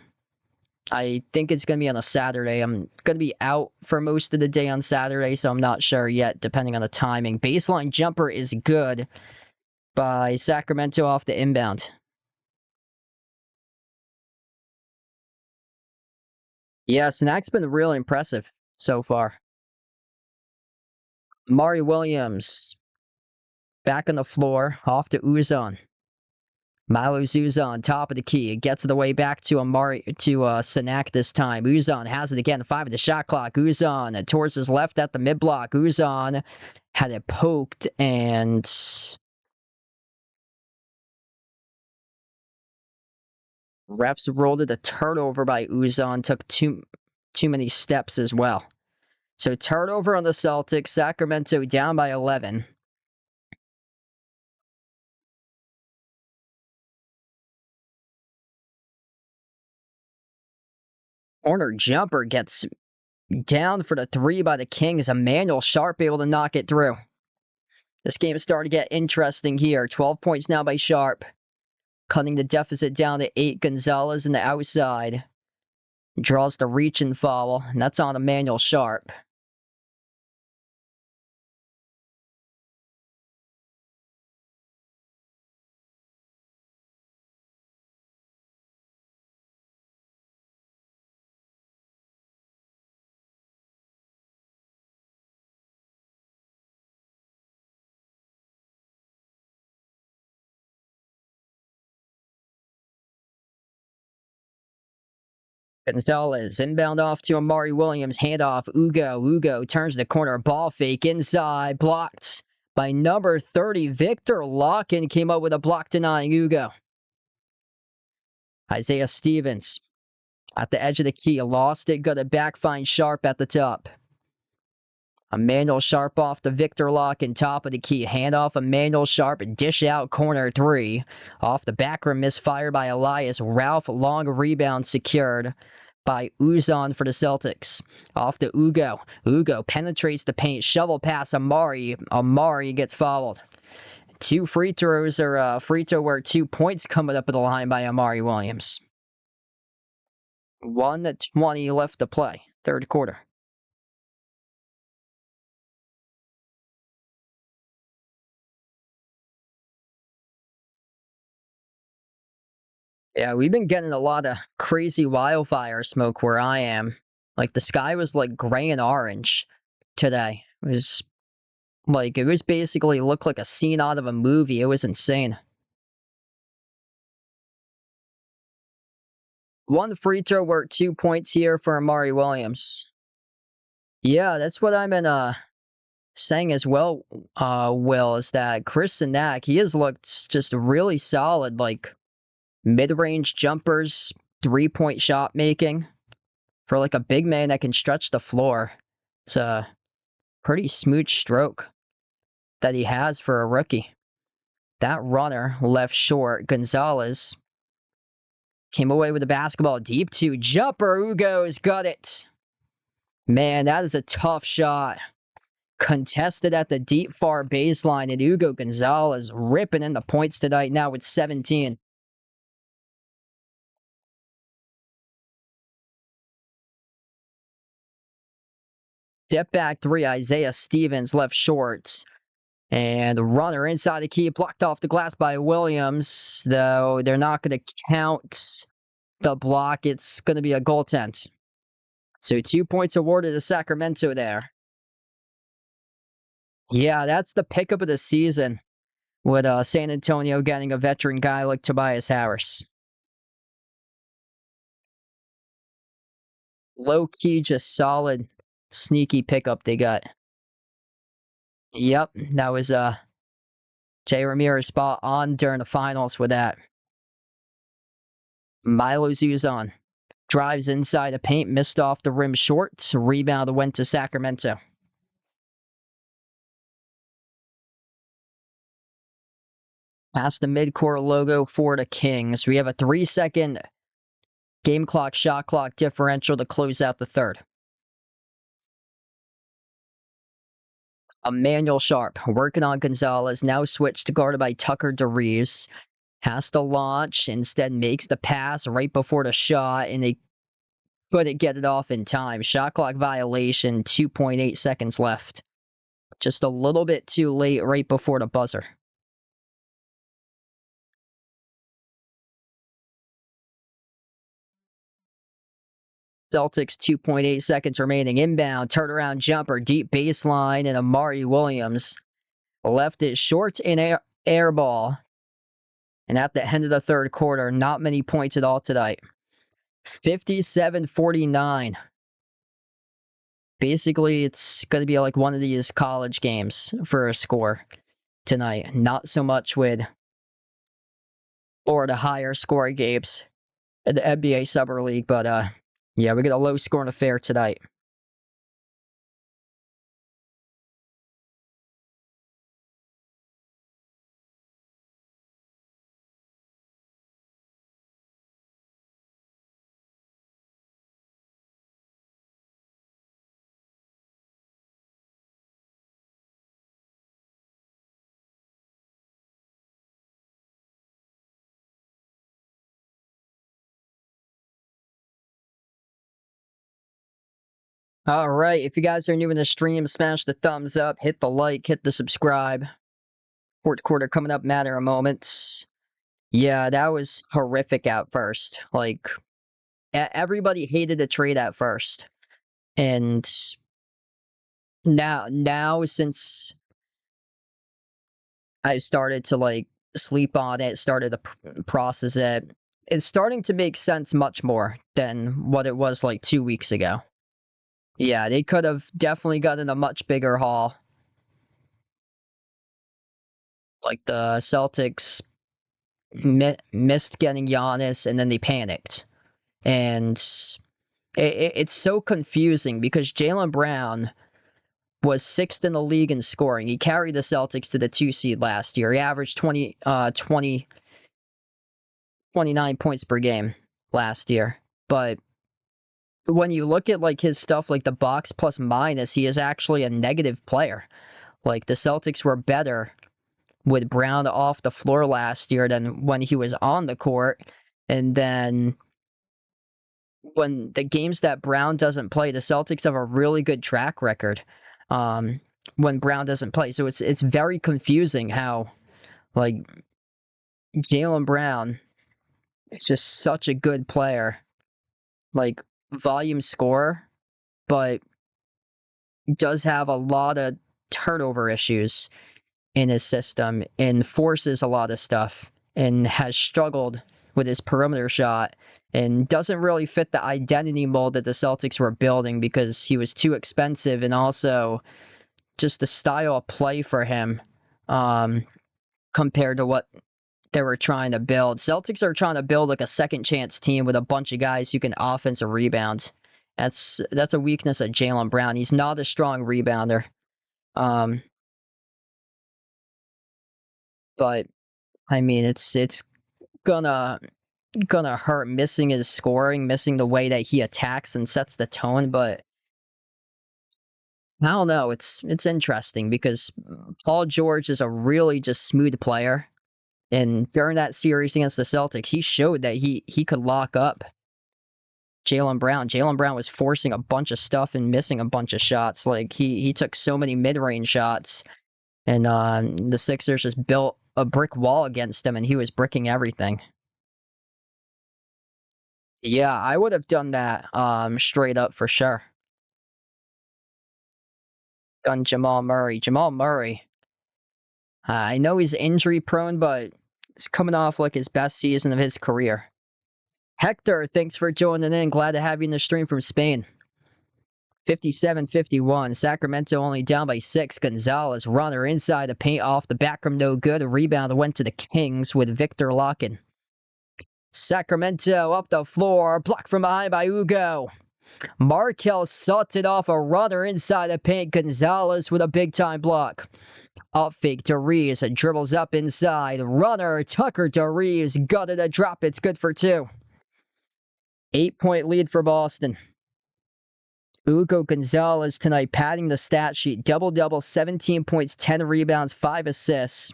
I think it's going to be on a Saturday. I'm going to be out for most of the day on Saturday, so I'm not sure yet, depending on the timing. Baseline jumper is good by Sacramento off the inbound. Yeah, Snak's been really impressive so far. Mari Williams back on the floor, off to Uzan. Milos Uzan, top of the key. It gets the way back to Sinak this time. Uzan has it again. 5 of the shot clock. Uzan towards his left at the mid block. Uzan had it poked, and refs rolled it a turnover by Uzan. Took too many steps as well. So turnover on the Celtics. Sacramento down by 11. Corner jumper gets down for the 3 by the Kings. Emmanuel Sharp able to knock it through. This game is starting to get interesting here. 12 points now by Sharp. Cutting the deficit down to 8. Gonzalez in the outside. Draws the reach and foul, and that's on Emmanuel Sharp. Gonzalez inbound off to Amari Williams. Handoff. Ugo turns the corner. Ball fake inside. Blocked by number 30. Victor Locken came up with a block denying Ugo. Isaiah Stevens at the edge of the key. Lost it. Got it back. Find Sharp at the top. Emmanuel Sharp off the Victor Lock and top of the key. Handoff Emmanuel Sharp, dish out corner 3. Off the back rim, misfire by Elias. Ralph, long rebound secured by Uzan for the Celtics. Off to Ugo. Ugo penetrates the paint. Shovel pass Amari. Amari gets fouled. 2 free throws or free throw where 2 points coming up at the line by Amari Williams. 1:20 left to play. Third quarter. Yeah, we've been getting a lot of crazy wildfire smoke where I am. Like, the sky was, like, gray and orange today. It was basically looked like a scene out of a movie. It was insane. 1 free throw worth 2 points here for Amari Williams. Yeah, that's what I've been saying as well, Will, is that Chris Sinak, he has looked just really solid, like mid-range jumpers, 3-point shot making. For like a big man that can stretch the floor, it's a pretty smooth stroke that he has for a rookie. That runner left short. Gonzalez came away with the basketball deep 2. Jumper, Ugo's got it. Man, that is a tough shot. Contested at the deep far baseline, and Ugo Gonzalez ripping in the points tonight now with 17. Step back 3, Isaiah Stevens left short. And the runner inside the key, blocked off the glass by Williams, though they're not going to count the block. It's going to be a goaltend. So 2 points awarded to Sacramento there. Yeah, that's the pickup of the season with San Antonio getting a veteran guy like Tobias Harris. Low-key, just solid, sneaky pickup they got. Yep, that was Jay Ramirez spot on during the finals with that. Milo Zuzan drives inside the paint, missed off the rim short. Rebound went to Sacramento. Past the midcourt logo for the Kings. We have a 3-second game clock, shot clock differential to close out the third. Emmanuel Sharp working on Gonzalez. Now switched to guarded by Tucker DeRees. Has to launch. Instead makes the pass right before the shot. And they couldn't get it off in time. Shot clock violation. 2.8 seconds left. Just a little bit too late right before the buzzer. Celtics 2.8 seconds remaining. Inbound, turnaround jumper, deep baseline, and Amari Williams left it short in air ball. And at the end of the third quarter, not many points at all tonight. 57-49. Basically, it's going to be like one of these college games for a score tonight. Not so much with or the higher scoring games in the NBA Summer League, but yeah, we get a low scoring affair tonight. All right, if you guys are new in the stream, smash the thumbs up, hit the like, hit the subscribe. Fourth quarter coming up, matter of moments. Yeah, that was horrific at first. Like, everybody hated the trade at first. And now since I started to, like, sleep on it, started to process it, it's starting to make sense much more than what it was, like, 2 weeks ago. Yeah, they could have definitely gotten a much bigger haul. Like, the Celtics missed getting Giannis, and then they panicked. And it's so confusing because Jaylen Brown was 6th in the league in scoring. He carried the Celtics to the 2 seed last year. He averaged 29 points per game last year. But when you look at like his stuff, like the box plus minus, he is actually a negative player. Like the Celtics were better with Brown off the floor last year than when he was on the court. And then when the games that Brown doesn't play, the Celtics have a really good track record when Brown doesn't play. So it's very confusing how like Jaylen Brown is just such a good player, like volume scorer, but does have a lot of turnover issues in his system and forces a lot of stuff and has struggled with his perimeter shot and doesn't really fit the identity mold that the Celtics were building because he was too expensive and also just the style of play for him compared to what they were trying to build. Celtics are trying to build like a second chance team with a bunch of guys who can offensive rebound. That's a weakness of Jaylen Brown. He's not a strong rebounder. But I mean, it's gonna hurt missing his scoring, missing the way that he attacks and sets the tone. But I don't know. It's interesting because Paul George is a really just smooth player, and during that series against the Celtics, he showed that he could lock up Jaylen Brown. Jaylen Brown was forcing a bunch of stuff and missing a bunch of shots. Like he took so many mid-range shots, and the Sixers just built a brick wall against him, and he was bricking everything. Yeah, I would have done that straight up for sure. Done Jamal Murray. Jamal Murray. I know he's injury prone, but he's coming off like his best season of his career. Hector, thanks for joining in. Glad to have you in the stream from Spain. 57-51. Sacramento only down by 6. Gonzalez, runner inside the paint off the back rim, no good. A rebound went to the Kings with Victor Locken. Sacramento up the floor, blocked from behind by Ugo. Markel salted off a runner inside the paint. Gonzalez with a big-time block. Up fake to Reeves, dribbles up inside. Runner, Tucker to Reeves, gutted a drop. It's good for 2. 8-point lead for Boston. Ugo Gonzalez tonight padding the stat sheet. Double-double, 17 points, 10 rebounds, 5 assists.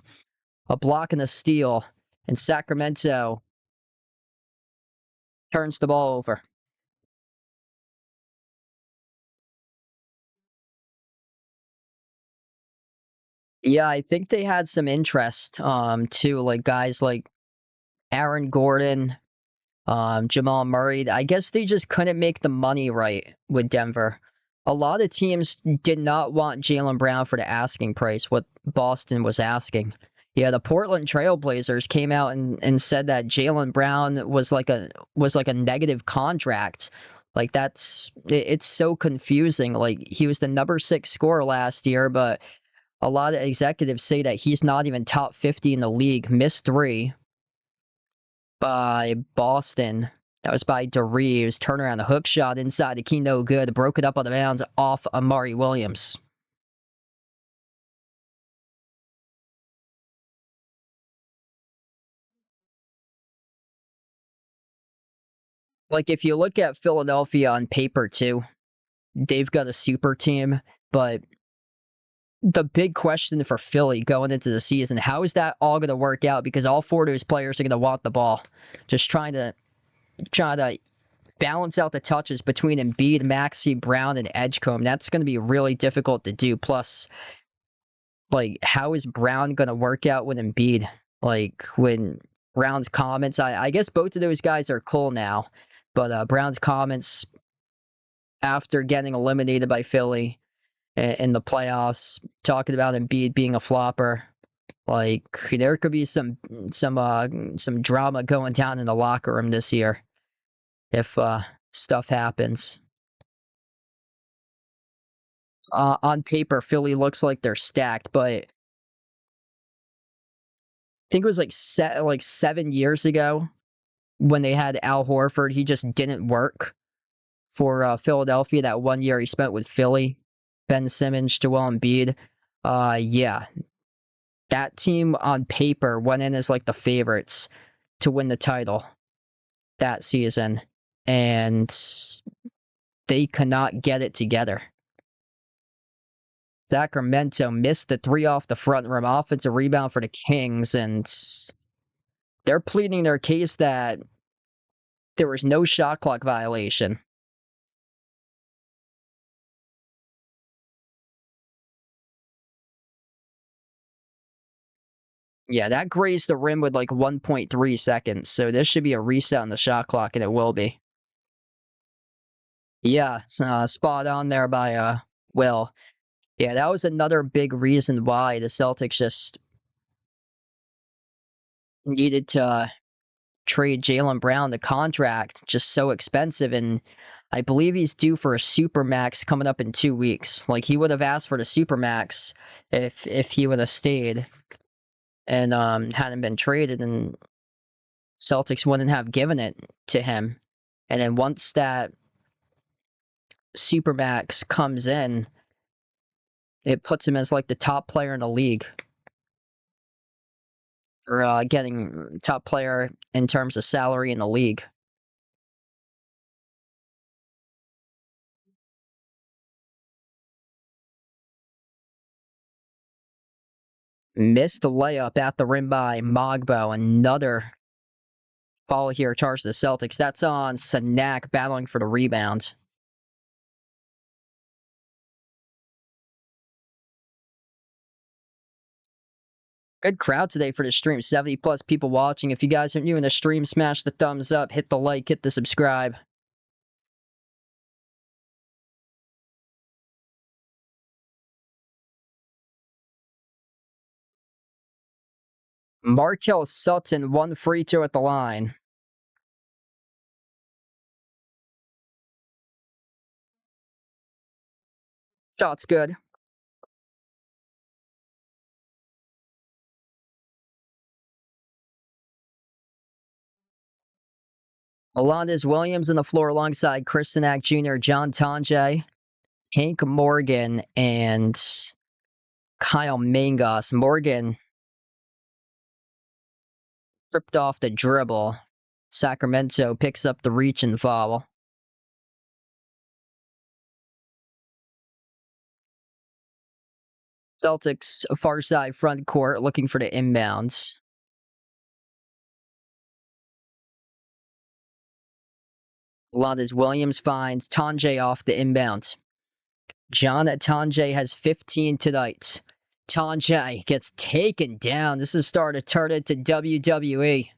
A block and a steal. And Sacramento turns the ball over. Yeah, I think they had some interest, too, like guys like Aaron Gordon, Jamal Murray. I guess they just couldn't make the money right with Denver. A lot of teams did not want Jaylen Brown for the asking price, what Boston was asking. Yeah, the Portland Trailblazers came out and said that Jaylen Brown was like a negative contract. Like it's so confusing. Like he was the number 6 scorer last year, but a lot of executives say that he's not even top 50 in the league. Missed 3 by Boston. That was by DeReeves. Turnaround, the hook shot inside the key, no good. Broke it up on the bounds off Amari Williams. Like, if you look at Philadelphia on paper, too, they've got a super team, but the big question for Philly going into the season, how is that all going to work out? Because all 4 of those players are going to want the ball. Just trying to balance out the touches between Embiid, Maxey, Brown, and Edgecombe. That's going to be really difficult to do. Plus, like, how is Brown going to work out with Embiid? Like, when Brown's comments, I guess both of those guys are cool now, but Brown's comments after getting eliminated by Philly in the playoffs, talking about Embiid being a flopper, like, there could be some drama going down in the locker room this year if stuff happens. On paper, Philly looks like they're stacked, but I think it was like 7 years ago when they had Al Horford. He just didn't work for Philadelphia that one year he spent with Philly. Ben Simmons, Joel Embiid. Yeah, that team on paper went in as like the favorites to win the title that season, and they cannot get it together. Sacramento missed the three off the front rim, offensive rebound for the Kings, and they're pleading their case that there was no shot clock violation. Yeah, that grazed the rim with like 1.3 seconds, so this should be a reset on the shot clock, and it will be. Yeah, spot on there by Will. Yeah, that was another big reason why the Celtics just needed to trade Jaylen Brown. The contract just so expensive, and I believe he's due for a supermax coming up in 2 weeks. Like, he would have asked for the supermax if he would have stayed and hadn't been traded, and Celtics wouldn't have given it to him. And then once that supermax comes in, it puts him as like the top player in the league, or getting top player in terms of salary in the league. Missed a layup at the rim by Mogbo. Another foul here charged the Celtics. That's on Sanak battling for the rebound. Good crowd today for the stream. 70 plus people watching. If you guys are new in the stream, smash the thumbs up, hit the like, hit the subscribe. Markel Sutton, one free throw at the line. Shot's good. Alondes Williams on the floor alongside Kristanak Jr., John Tonje, Hank Morgan, and Kyle Mangos. Morgan tripped off the dribble. Sacramento picks up the reach and foul. Celtics far side front court looking for the inbounds. Alondes Williams finds Tonje off the inbounds. John Tonje has 15 tonight. Tonje gets taken down. This is starting to turn into WWE.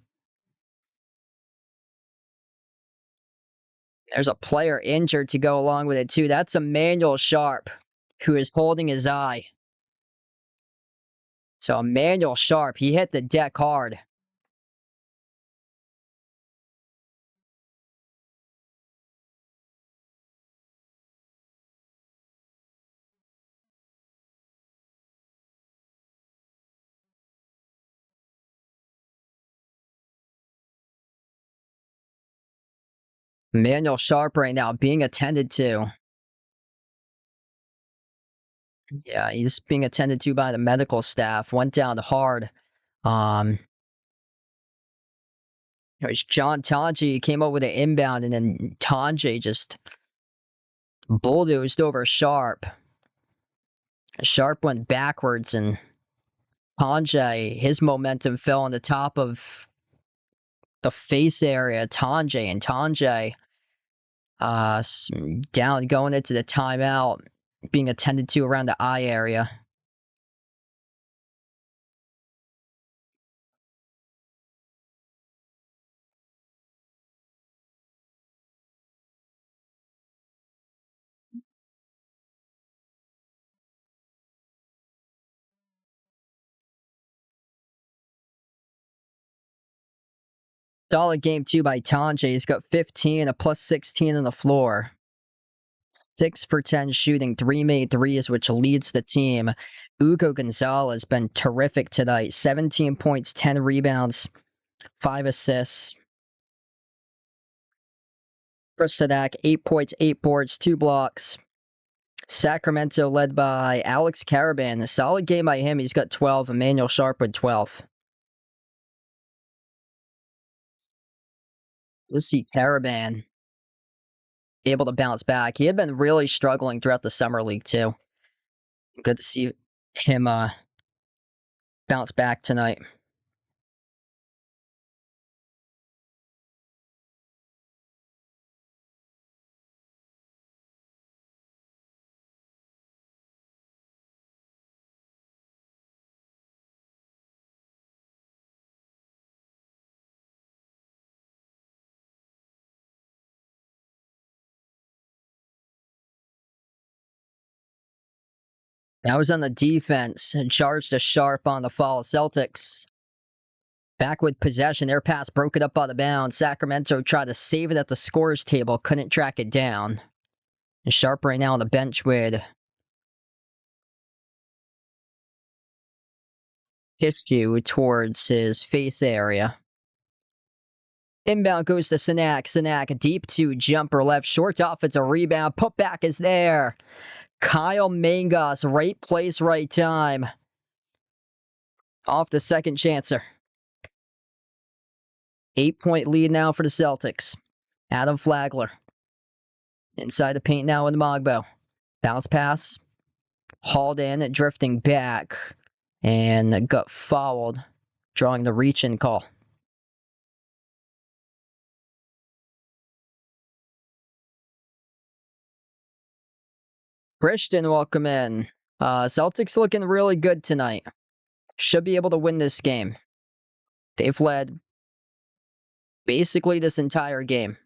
There's a player injured to go along with it, too. That's Emmanuel Sharp, who is holding his eye. So Emmanuel Sharp, he hit the deck hard. Emmanuel Sharp right now being attended to. Yeah, he's being attended to by the medical staff. Went down hard. It was John Tonje came up with an inbound, and then Tonje just bulldozed over Sharp. Sharp went backwards, and Tonje, his momentum fell on the top of the face area. Tonje down, going into the timeout, being attended to around the eye area. Solid game two by Tonje. He's got 15, a plus 16 on the floor. 6 for 10 shooting, 3 made threes, which leads the team. Hugo Gonzalez been terrific tonight. 17 points, 10 rebounds, 5 assists. Kristanak, 8 points, 8 boards, 2 blocks. Sacramento led by Alex Caravan. A solid game by him. He's got 12. Emmanuel Sharp with 12. Let's see, Caravan able to bounce back. He had been really struggling throughout the summer league too. Good to see him bounce back tonight. That was on the defense. Charged to Sharp on the fall. Celtics back with possession. Their pass broke it up out of bounds. Sacramento tried to save it at the scores table. Couldn't track it down. And Sharp right now on the bench with tissue towards his face area. Inbound goes to Sanak. Sanak deep to jumper left. Short offensive rebound. Putback is there. Kyle Mangos, right place, right time. Off the second chancer. 8-point lead now for the Celtics. Adam Flagler. Inside the paint now with Mogbo. Bounce pass. Hauled in, drifting back. And got fouled. Drawing the reach-in call. Christian, welcome in. Celtics looking really good tonight. Should be able to win this game. They've led basically this entire game.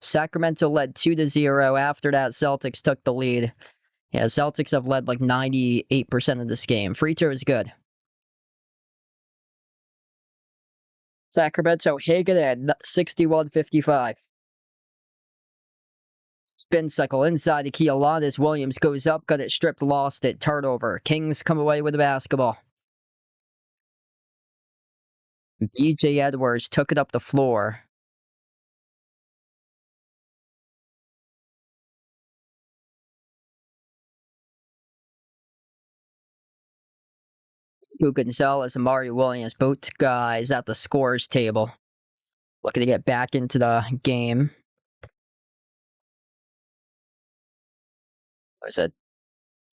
Sacramento led 2-0. After that, Celtics took the lead. Yeah, Celtics have led like 98% of this game. Free throw is good. Sacramento Hagen at 61-55. Spin cycle inside the key. Alondes Williams goes up, got it stripped, lost it. Turnover. Kings come away with the basketball. BJ Edwards took it up the floor. Hugo Gonzalez and Mario Williams, both guys at the scores table. Looking to get back into the game. There's a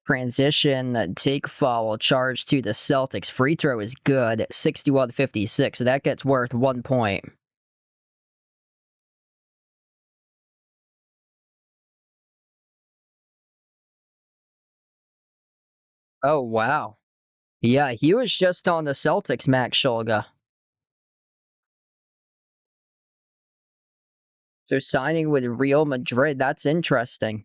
transition take foul charge to the Celtics. Free throw is good, 61-56, so that gets worth 1 point. Oh, wow. Yeah, he was just on the Celtics, Max Shulga. So signing with Real Madrid, that's interesting.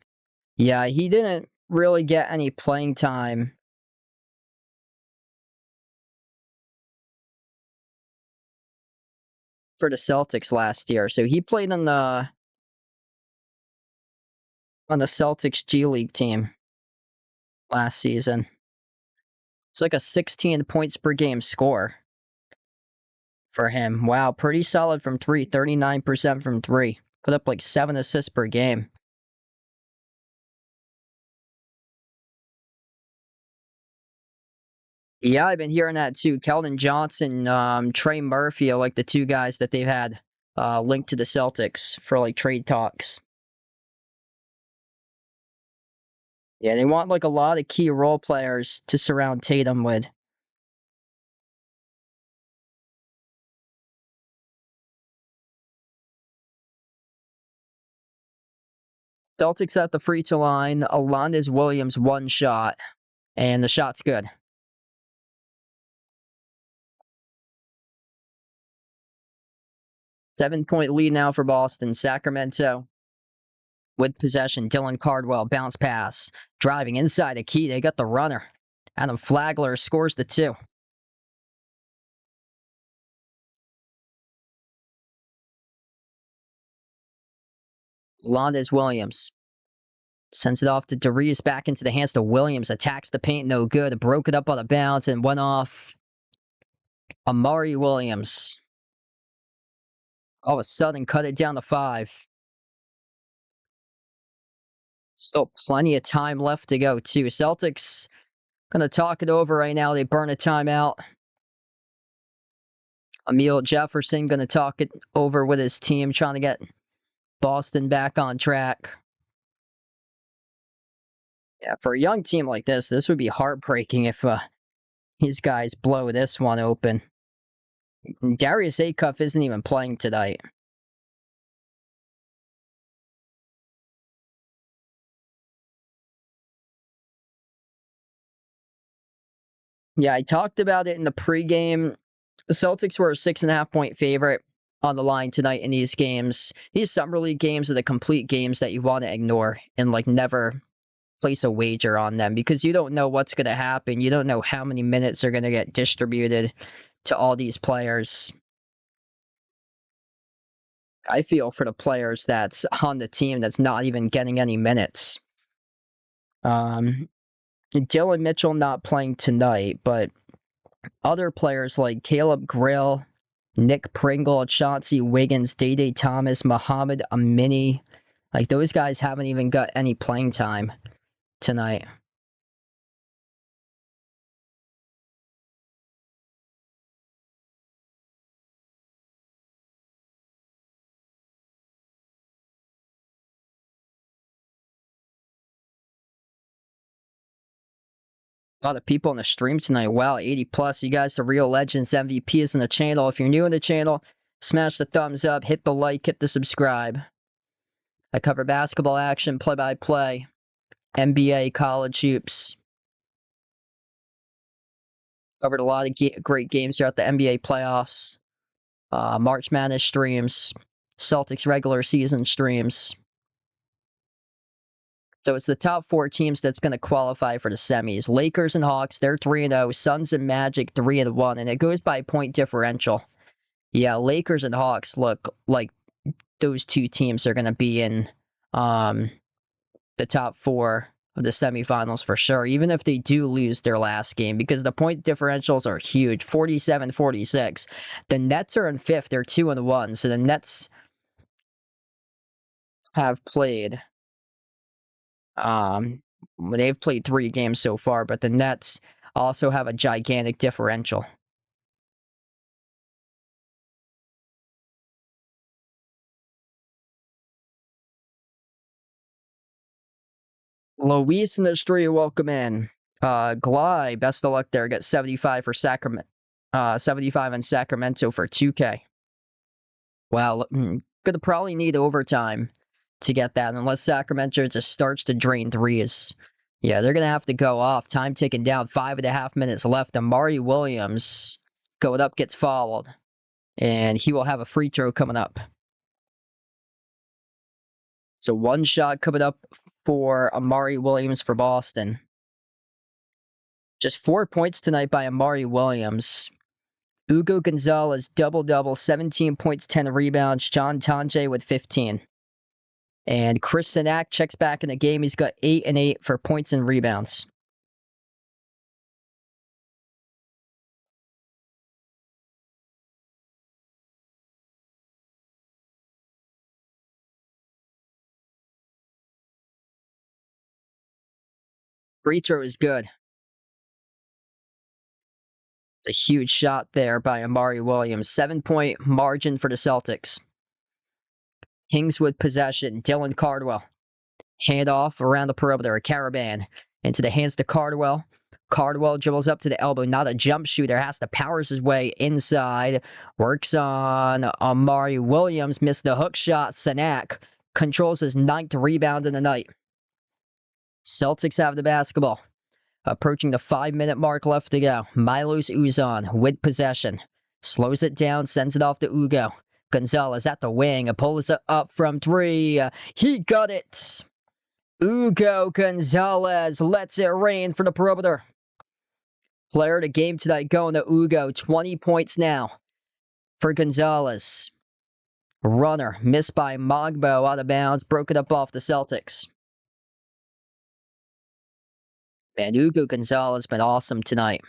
Yeah, he didn't really get any playing time for the Celtics last year. So he played on the Celtics G League team last season. It's like a 16 points per game score for him. Wow, pretty solid from three, 39% from three. Put up like 7 assists per game. Yeah, I've been hearing that too. Keldon Johnson, Trey Murphy are like the two guys that they've had linked to the Celtics for like trade talks. Yeah, they want like a lot of key role players to surround Tatum with. Celtics at the free throw line. Alondes Williams, 1 shot. And the shot's good. Seven-point lead now for Boston. Sacramento with possession. Dylan Cardwell, bounce pass. Driving inside the key. They got the runner. Adam Flagler scores the 2. Alondes Williams sends it off to Darius, back into the hands to Williams. Attacks the paint, no good. Broke it up on the bounce and went off Amari Williams. All of a sudden, cut it down to 5. Still plenty of time left to go, too. Celtics gonna talk it over right now. They burn a timeout. Emil Jefferson gonna talk it over with his team, trying to get Boston back on track. Yeah, for a young team like this would be heartbreaking if these guys blow this one open. Darius Acuff isn't even playing tonight. Yeah, I talked about it in the pregame. The Celtics were a 6.5-point favorite on the line tonight in these games. These summer league games are the complete games that you want to ignore and never place a wager on them, because you don't know what's going to happen. You don't know how many minutes are going to get distributed to all these players. I feel for the players that's on the team that's not even getting any minutes. Dylan Mitchell not playing tonight, but other players like Caleb Grill, Nick Pringle, Chauncey Wiggins, Day Thomas, Muhammad Amini, those guys haven't even got any playing time tonight. A lot of people on the stream tonight. Wow, 80 plus. You guys, the real legends, MVPs in the channel. If you're new in the channel, smash the thumbs up, hit the like, hit the subscribe. I cover basketball action, play-by-play, NBA, college hoops. Covered a lot of great games throughout the NBA playoffs, March Madness streams, Celtics regular season streams. So it's the top 4 teams that's going to qualify for the semis. Lakers and Hawks, they're 3-0. Suns and Magic, 3-1. And it goes by point differential. Yeah, Lakers and Hawks look like those two teams are going to be in the top 4 of the semifinals for sure, even if they do lose their last game, because the point differentials are huge, 47-46. The Nets are in 5th. They're 2-1. So the Nets have played... they've played 3 games so far, but the Nets also have a gigantic differential. Luis in the street, welcome in. Gly, best of luck there. Got 75 for Sacramento. 75 in Sacramento for 2K. Wow, gonna probably need overtime to get that, unless Sacramento just starts to drain threes. Yeah, they're gonna have to go off. Time ticking down. 5.5 minutes left. Amari Williams going up, gets fouled, and he will have a free throw coming up. So 1 shot coming up for Amari Williams for Boston. Just 4 points tonight by Amari Williams. Hugo Gonzalez, double-double, 17 points, 10 rebounds. John Tonje with 15. And Chris Sinak checks back in the game. He's got 8 and 8 for points and rebounds. Free throw is good. A huge shot there by Amari Williams. 7-point margin for the Celtics. Kings with possession. Dylan Cardwell. Handoff around the perimeter. A Caravan into the hands to Cardwell. Cardwell dribbles up to the elbow. Not a jump shooter. Has to powers his way inside. Works on Amari Williams. Missed the hook shot. Sinak controls his 9th rebound in the night. Celtics have the basketball. Approaching the 5-minute mark left to go. Milos Uzan with possession. Slows it down, sends it off to Ugo. Gonzalez at the wing. Pulls it up from 3. He got it. Ugo Gonzalez lets it rain for the perimeter. Player of the game tonight going to Ugo. 20 points now for Gonzalez. Runner missed by Mogbo, out of bounds. Broken up off the Celtics. Man, Hugo Gonzalez has been awesome tonight.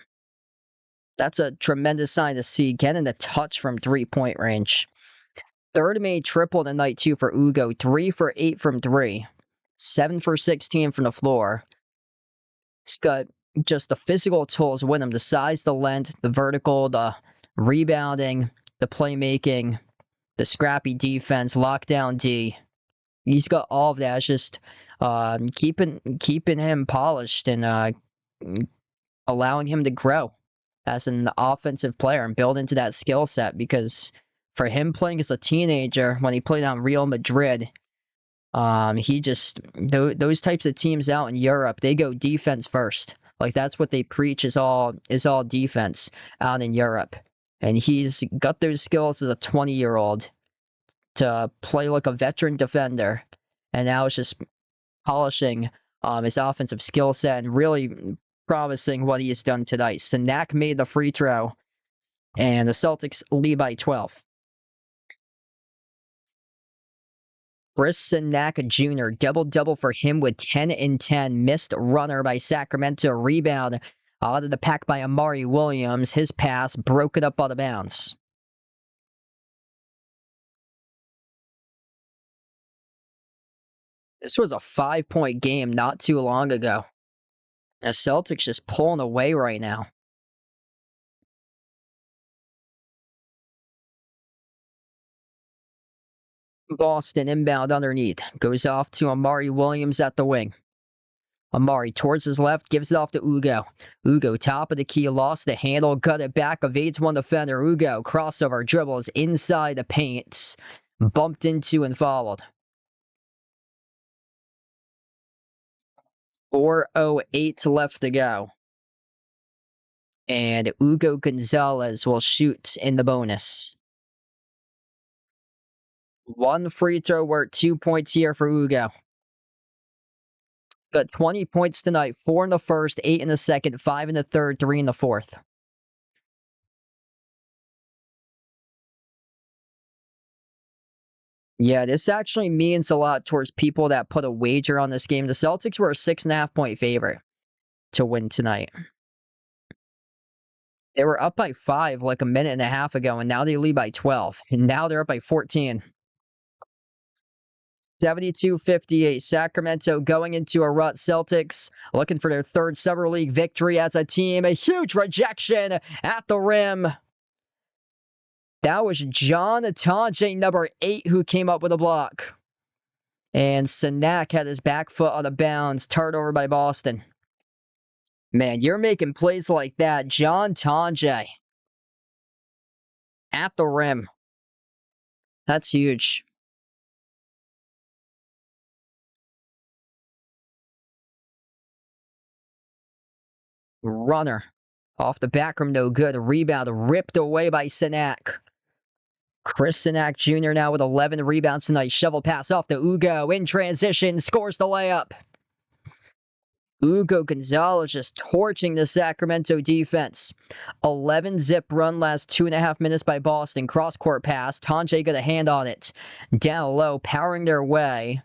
That's a tremendous sign to see. Getting a touch from 3-point range. Third made triple tonight, too, for Ugo. 3 for 8 from 3. 7 for 16 from the floor. He's got just the physical tools with him, the size, the length, the vertical, the rebounding, the playmaking, the scrappy defense, lockdown D. He's got all of that. It's just keeping him polished and allowing him to grow as an offensive player and build into that skill set. Because for him playing as a teenager, when he played on Real Madrid, he just those types of teams out in Europe, they go defense first. Like that's what they preach is all defense out in Europe. And he's got those skills as a 20-year-old to play like a veteran defender. And now it's just polishing his offensive skill set and really promising what he has done tonight. Sanak made the free throw, and the Celtics lead by 12. Chris Sanak Jr., double-double for him with 10 and 10. Missed runner by Sacramento. Rebound out of the pack by Amari Williams. His pass broke it up out of bounds. This was a 5-point game not too long ago. The Celtics just pulling away right now. Boston inbound underneath. Goes off to Amari Williams at the wing. Amari towards his left, gives it off to Ugo. Ugo, top of the key, lost the handle, got it back, evades one defender. Ugo, crossover, dribbles inside the paint. Bumped into and fouled. 4:08 left to go. And Ugo Gonzalez will shoot in the bonus. One free throw worth 2 points here for Ugo. Got 20 points tonight, 4 in the first, 8 in the second, 5 in the third, 3 in the fourth. Yeah, this actually means a lot towards people that put a wager on this game. The Celtics were a 6.5-point favorite to win tonight. They were up by 5 like a minute and a half ago, and now they lead by 12. And now they're up by 14. 72-58. Sacramento going into a rut. Celtics looking for their third Summer League victory as a team. A huge rejection at the rim. That was John Atonje, number 8, who came up with a block. And Sanak had his back foot out of bounds, turned over by Boston. Man, you're making plays like that. John Tonje at the rim. That's huge. Runner. Off the back rim, no good. Rebound ripped away by Sanak. Chris Sanak Jr. now with 11 rebounds tonight. Shovel pass off to Ugo. In transition, scores the layup. Ugo Gonzalez just torching the Sacramento defense. 11-zip run last 2.5 minutes by Boston. Cross-court pass. Tonje got a hand on it. Down low, powering their way.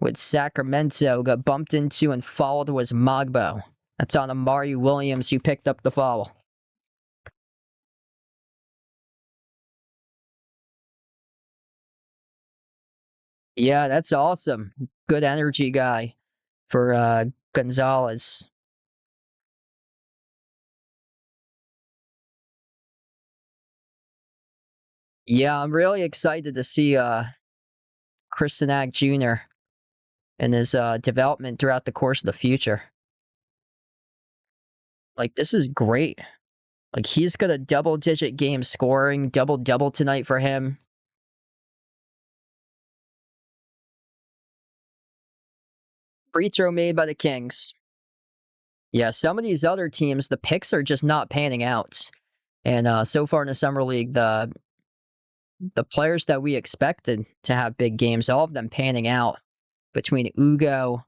With Sacramento, got bumped into and fouled was Magbo. That's on Amari Williams, who picked up the foul. Yeah, that's awesome. Good energy guy for Gonzalez. Yeah, I'm really excited to see Chris Sanak Jr. and his development throughout the course of the future. Like, this is great. Like, he's got a double-digit game scoring, double-double tonight for him. Free throw made by the Kings. Yeah, some of these other teams, the picks are just not panning out. And so far in the Summer League, the players that we expected to have big games, all of them panning out. Between Ugo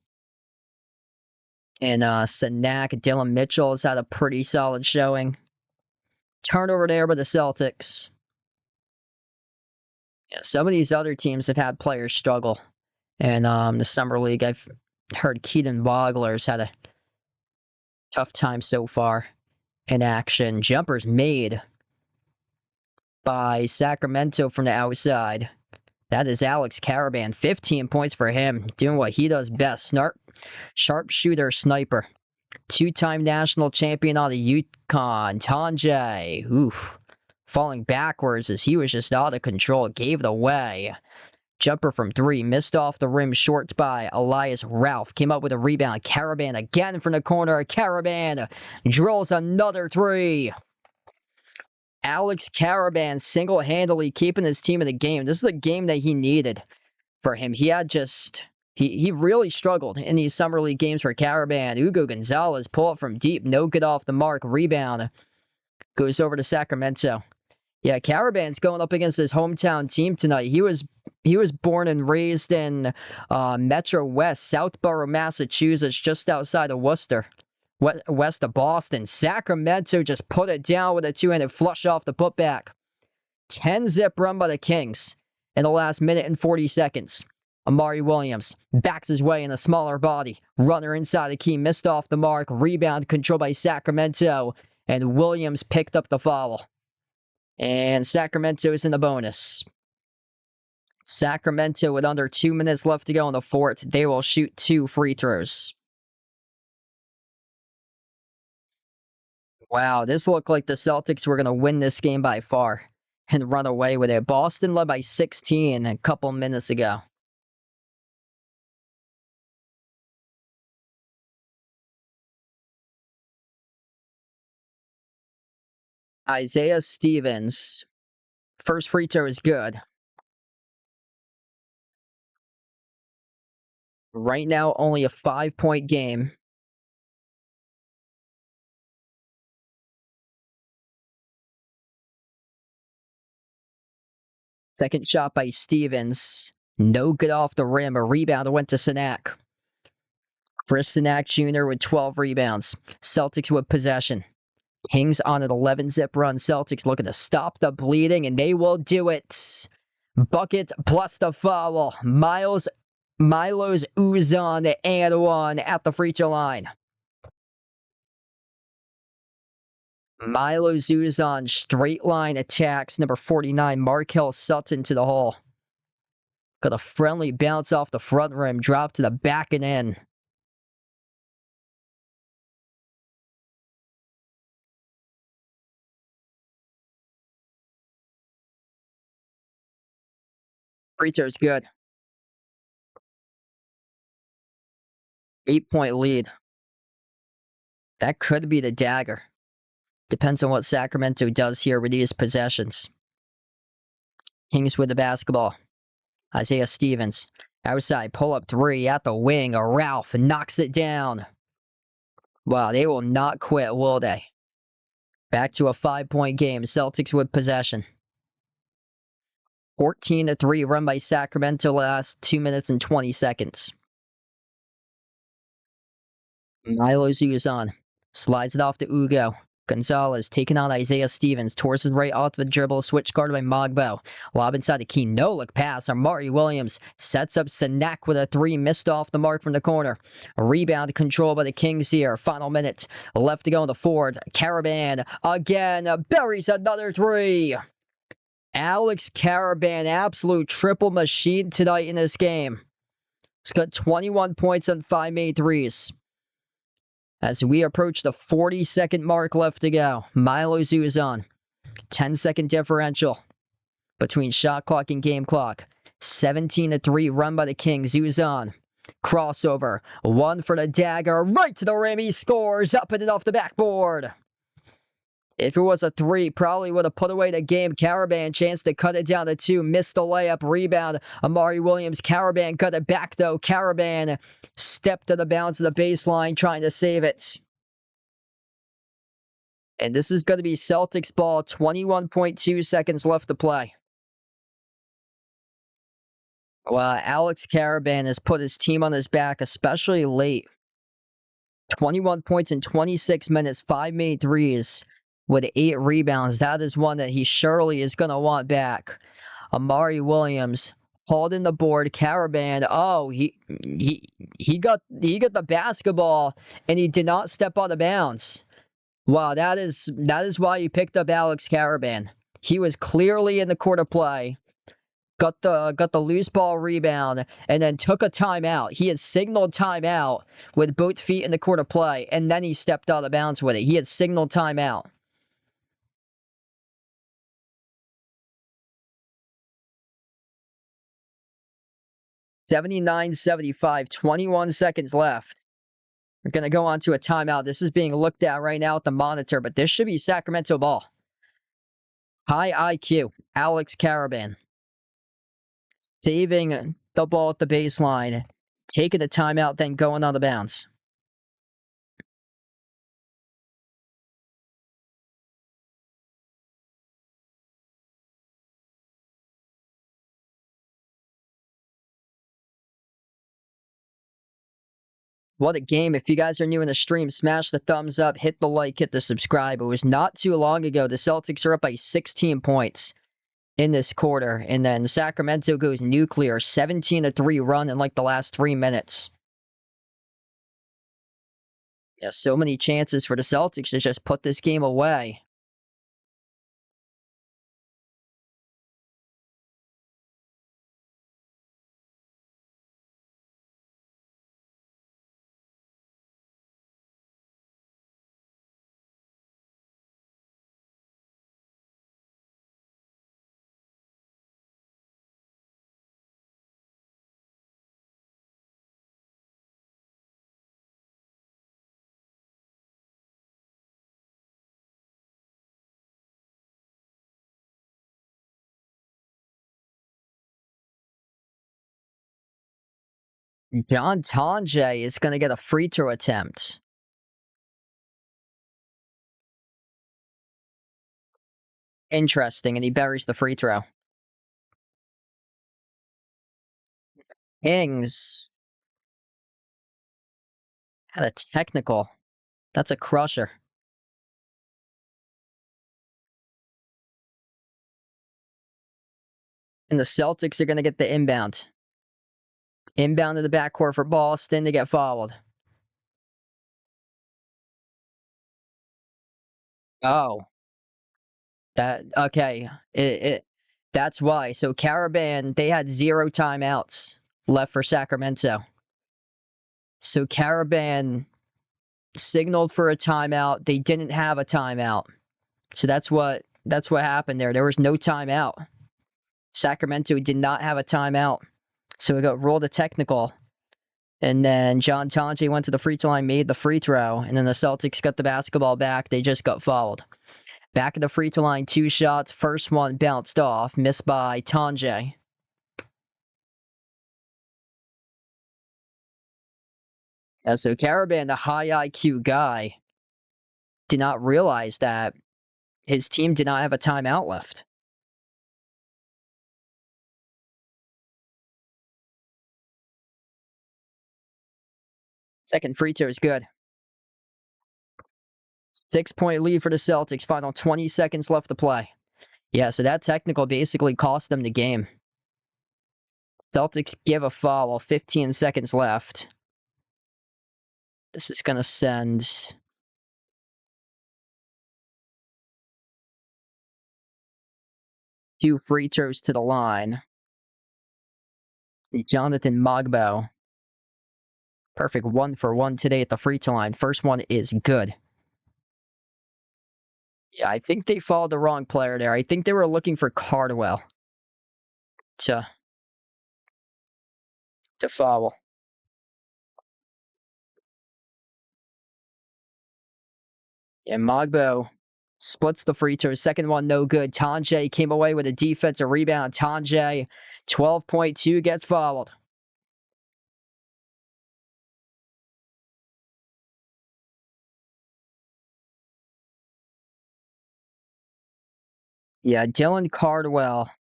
and Sanak, Dylan Mitchell has had a pretty solid showing. Turnover there by the Celtics. Yeah, some of these other teams have had players struggle. And the Summer League, I've heard Keaton Wagler's had a tough time so far in action. Jumpers made by Sacramento from the outside. That is Alex Caravan. 15 points for him, doing what he does best. Sharpshooter sniper. Two-time national champion out of UConn. Tanjay. Oof. Falling backwards as he was just out of control. Gave it away. Jumper from three. Missed off the rim. Short by Elias Ralph. Came up with a rebound. Caravan again from the corner. Caravan drills another three. Alex Caravan single-handedly keeping his team in the game. This is the game that he needed for him. He had just... He really struggled in these Summer League games for Caravan. Hugo Gonzalez pull up from deep. No good off the mark. Rebound. Goes over to Sacramento. Yeah, Caravan's going up against his hometown team tonight. He was born and raised in Metro West, Southborough, Massachusetts, just outside of Worcester. West of Boston. Sacramento just put it down with a two-handed flush off the putback. 10-zip run by the Kings in the last minute and 40 seconds. Amari Williams backs his way in a smaller body. Runner inside the key, missed off the mark. Rebound controlled by Sacramento. And Williams picked up the foul. And Sacramento is in the bonus. Sacramento with under 2 minutes left to go in the fourth. They will shoot 2 free throws. Wow, this looked like the Celtics were going to win this game by far and run away with it. Boston led by 16 a couple minutes ago. Isaiah Stevens. First free throw is good. Right now, only a 5-point game. Second shot by Stevens. No good off the rim. A rebound went to Sinak. Chris Sinak Jr. with 12 rebounds. Celtics with possession. Kings on an 11-zip run. Celtics looking to stop the bleeding, and they will do it. Bucket plus the foul. Milos Uzan and 1 at the free throw line. Milos Uzan straight line attacks. Number 49, Markel Sutton to the hole. Got a friendly bounce off the front rim. Drop to the back and in. Free throw's good. 8-point lead. That could be the dagger. Depends on what Sacramento does here with these possessions. Kings with the basketball. Isaiah Stevens. Outside pull-up three at the wing. Ralph knocks it down. Wow, they will not quit, will they? Back to a 5-point game. Celtics with possession. 14-3 run by Sacramento last 2 minutes and 20 seconds. Milos Uzan slides it off to Ugo. Gonzalez taking on Isaiah Stevens towards his right off the dribble, switch guarded by Mogbo. Lob inside the key, no look pass. Amari Williams sets up Sinak with a three, missed off the mark from the corner. A rebound control by the Kings here. Final minute left to go in the fourth. Caravan again buries another three. Alex Caravan, absolute triple machine tonight in this game. He's got 21 points on 5 made threes. As we approach the 40-second mark left to go, Milos Uzan, 10-second differential between shot clock and game clock. 17-3 run by the Kings. Uzan, crossover, one for the dagger, right to the rim. He scores up and off the backboard. If it was a three, probably would have put away the game. Caravan chance to cut it down to 2. Missed the layup. Rebound. Amari Williams. Caravan cut it back, though. Caravan stepped to the bounce of the baseline, trying to save it. And this is going to be Celtics ball. 21.2 seconds left to play. Well, Alex Caravan has put his team on his back, especially late. 21 points in 26 minutes. 5 made threes. With 8 rebounds. That is one that he surely is going to want back. Amari Williams holding the board. Caravan. Oh, he got the basketball and he did not step out of bounds. Wow, that is why you picked up Alex Caravan. He was clearly in the court of play. got the loose ball rebound, and then took a timeout. He had signaled timeout with both feet in the court of play, and then he stepped out of bounds with it. He had signaled timeout. $79-75, 21 seconds left. We're going to go on to a timeout. This is being looked at right now at the monitor, but this should be Sacramento ball. High IQ, Alex Caravan. Saving the ball at the baseline, taking a timeout, then going on the bounce. What a game. If you guys are new in the stream, smash the thumbs up, hit the like, hit the subscribe. It was not too long ago. The Celtics are up by 16 points in this quarter, and then Sacramento goes nuclear, 17-3 run in like the last 3 minutes. Yeah, so many chances for the Celtics to just put this game away. John Tonje is going to get a free throw attempt. Interesting, and he buries the free throw. Kings had a technical. That's a crusher. And the Celtics are going to get the inbound. Inbound to the backcourt for Boston to get fouled. Oh. Okay. That's why. So Caravan, they had 0 timeouts left for Sacramento. So Caravan signaled for a timeout. They didn't have a timeout. So that's what happened there. There was no timeout. Sacramento did not have a timeout. So we got rolled a technical. And then John Tonje went to the free throw line, made the free throw, and then the Celtics got the basketball back. They just got fouled. Back at the free throw line, 2 shots. First one bounced off, missed by Tonje. Yeah, so Caravan, the high IQ guy, did not realize that his team did not have a timeout left. Second free throw is good. 6-point lead for the Celtics. Final 20 seconds left to play. Yeah, so that technical basically cost them the game. Celtics give a foul, 15 seconds left. This is going to send 2 free throws to the line. Jonathan Mogbo. Perfect 1-for-1 today at the free throw line. First one is good. Yeah, I think they followed the wrong player there. I think they were looking for Cardwell to foul. Yeah, Mogbo splits the free throw. Second one, no good. Tonje came away with a defensive rebound. Tonje, 12.2, gets fouled. Yeah, Dylan Cardwell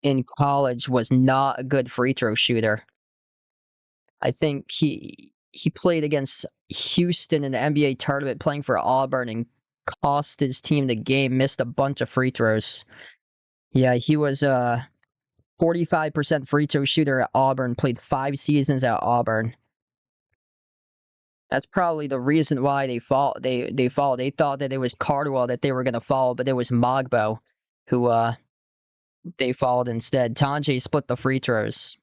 in college was not a good free throw shooter. I think he played against Houston in the NBA tournament playing for Auburn and cost his team the game, missed a bunch of free throws. Yeah, he was a 45% free throw shooter at Auburn, played 5 seasons at Auburn. That's probably the reason why they fall. They thought that it was Cardwell that they were going to follow, but it was Mogbo. who they followed instead. Tanjay split the free throws.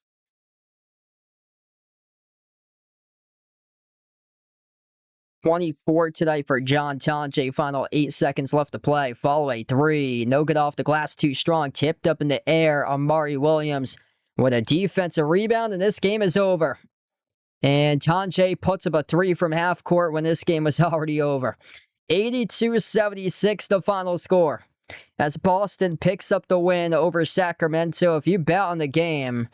.24 tonight for John Tanjay. Final 8 seconds left to play. Follow a 3. No good off the glass. Too strong. Tipped up in the air. Amari Williams with a defensive rebound, and this game is over. And Tanjay puts up a 3 from half court when this game was already over. 82-76 the final score, as Boston picks up the win over Sacramento. If you bet on the game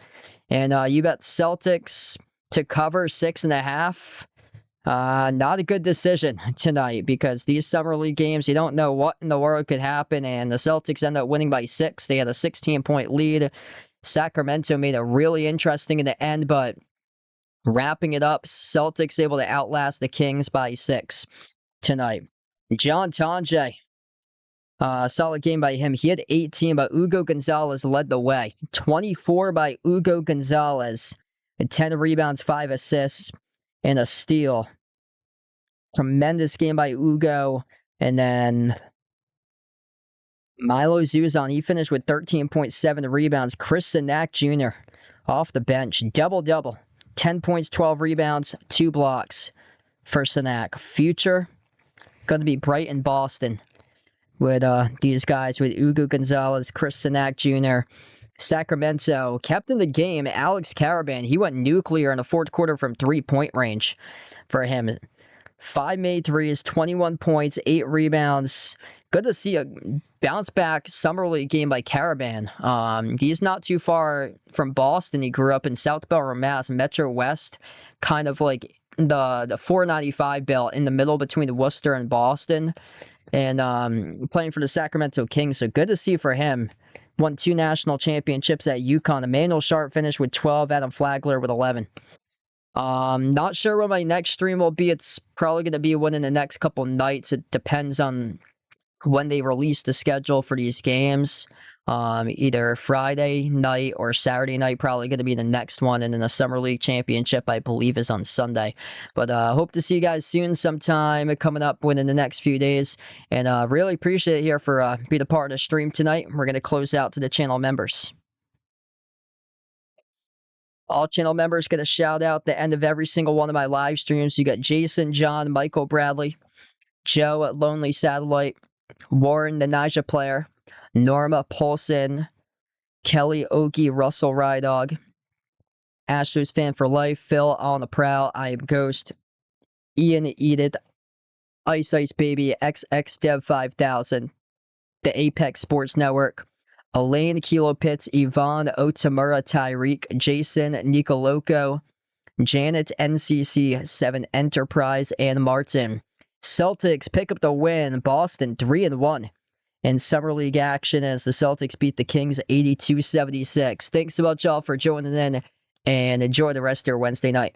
and you bet Celtics to cover 6.5, not a good decision tonight, because these summer league games, you don't know what in the world could happen, and the Celtics end up winning by 6. They had a 16-point lead. Sacramento made it really interesting in the end, but wrapping it up, Celtics able to outlast the Kings by 6 tonight. John Tanjay, solid game by him. He had 18, but Hugo Gonzalez led the way. 24 by Hugo Gonzalez. 10 rebounds, 5 assists, and a steal. Tremendous game by Hugo. And then Milo Zuzan, he finished with 13.7 rebounds. Chris Sinak Jr. off the bench. Double-double. 10 points, 12 rebounds, 2 blocks for Sinak. Future going to be bright in Boston with these guys, with Hugo Gonzalez, Chris Sinak Jr. Sacramento kept in the game. Alex Caravan, he went nuclear in the fourth quarter from 3-point range for him. 5 made threes, 21 points, 8 rebounds. Good to see a bounce-back summer league game by Caravan. He's not too far from Boston. He grew up in South Belmar, Mass, Metro West, kind of like the 495 belt in the middle between Worcester and Boston, and playing for the Sacramento Kings. So good to see for him. Won 2 national championships at UConn. Emmanuel Sharp finished with 12. Adam Flagler with 11. Not sure when my next stream will be. It's probably going to be one in the next couple nights. It depends on when they release the schedule for these games. Either Friday night or Saturday night, probably going to be the next one. And then the Summer League Championship, I believe, is on Sunday. But hope to see you guys soon sometime coming up within the next few days. And really appreciate it here for being a part of the stream tonight. We're going to close out to the channel members. All channel members get a shout out at the end of every single one of my live streams. You got Jason, John, Michael Bradley, Joe at Lonely Satellite, Warren, the Naja player, Norma Paulson, Kelly Okie, Russell Rydog, Astros fan for life, Phil on the prowl, I am Ghost, Ian Edith, Ice Ice Baby, XX Dev 5000, the Apex Sports Network, Elaine Kilo Pitts, Yvonne Otamura, Tyreek, Jason Nicoloco, Janet NCC 7 Enterprise, and Martin. Celtics pick up the win. Boston 3-1 in Summer League action as the Celtics beat the Kings 82-76. Thanks so much, y'all, for joining in, and enjoy the rest of your Wednesday night.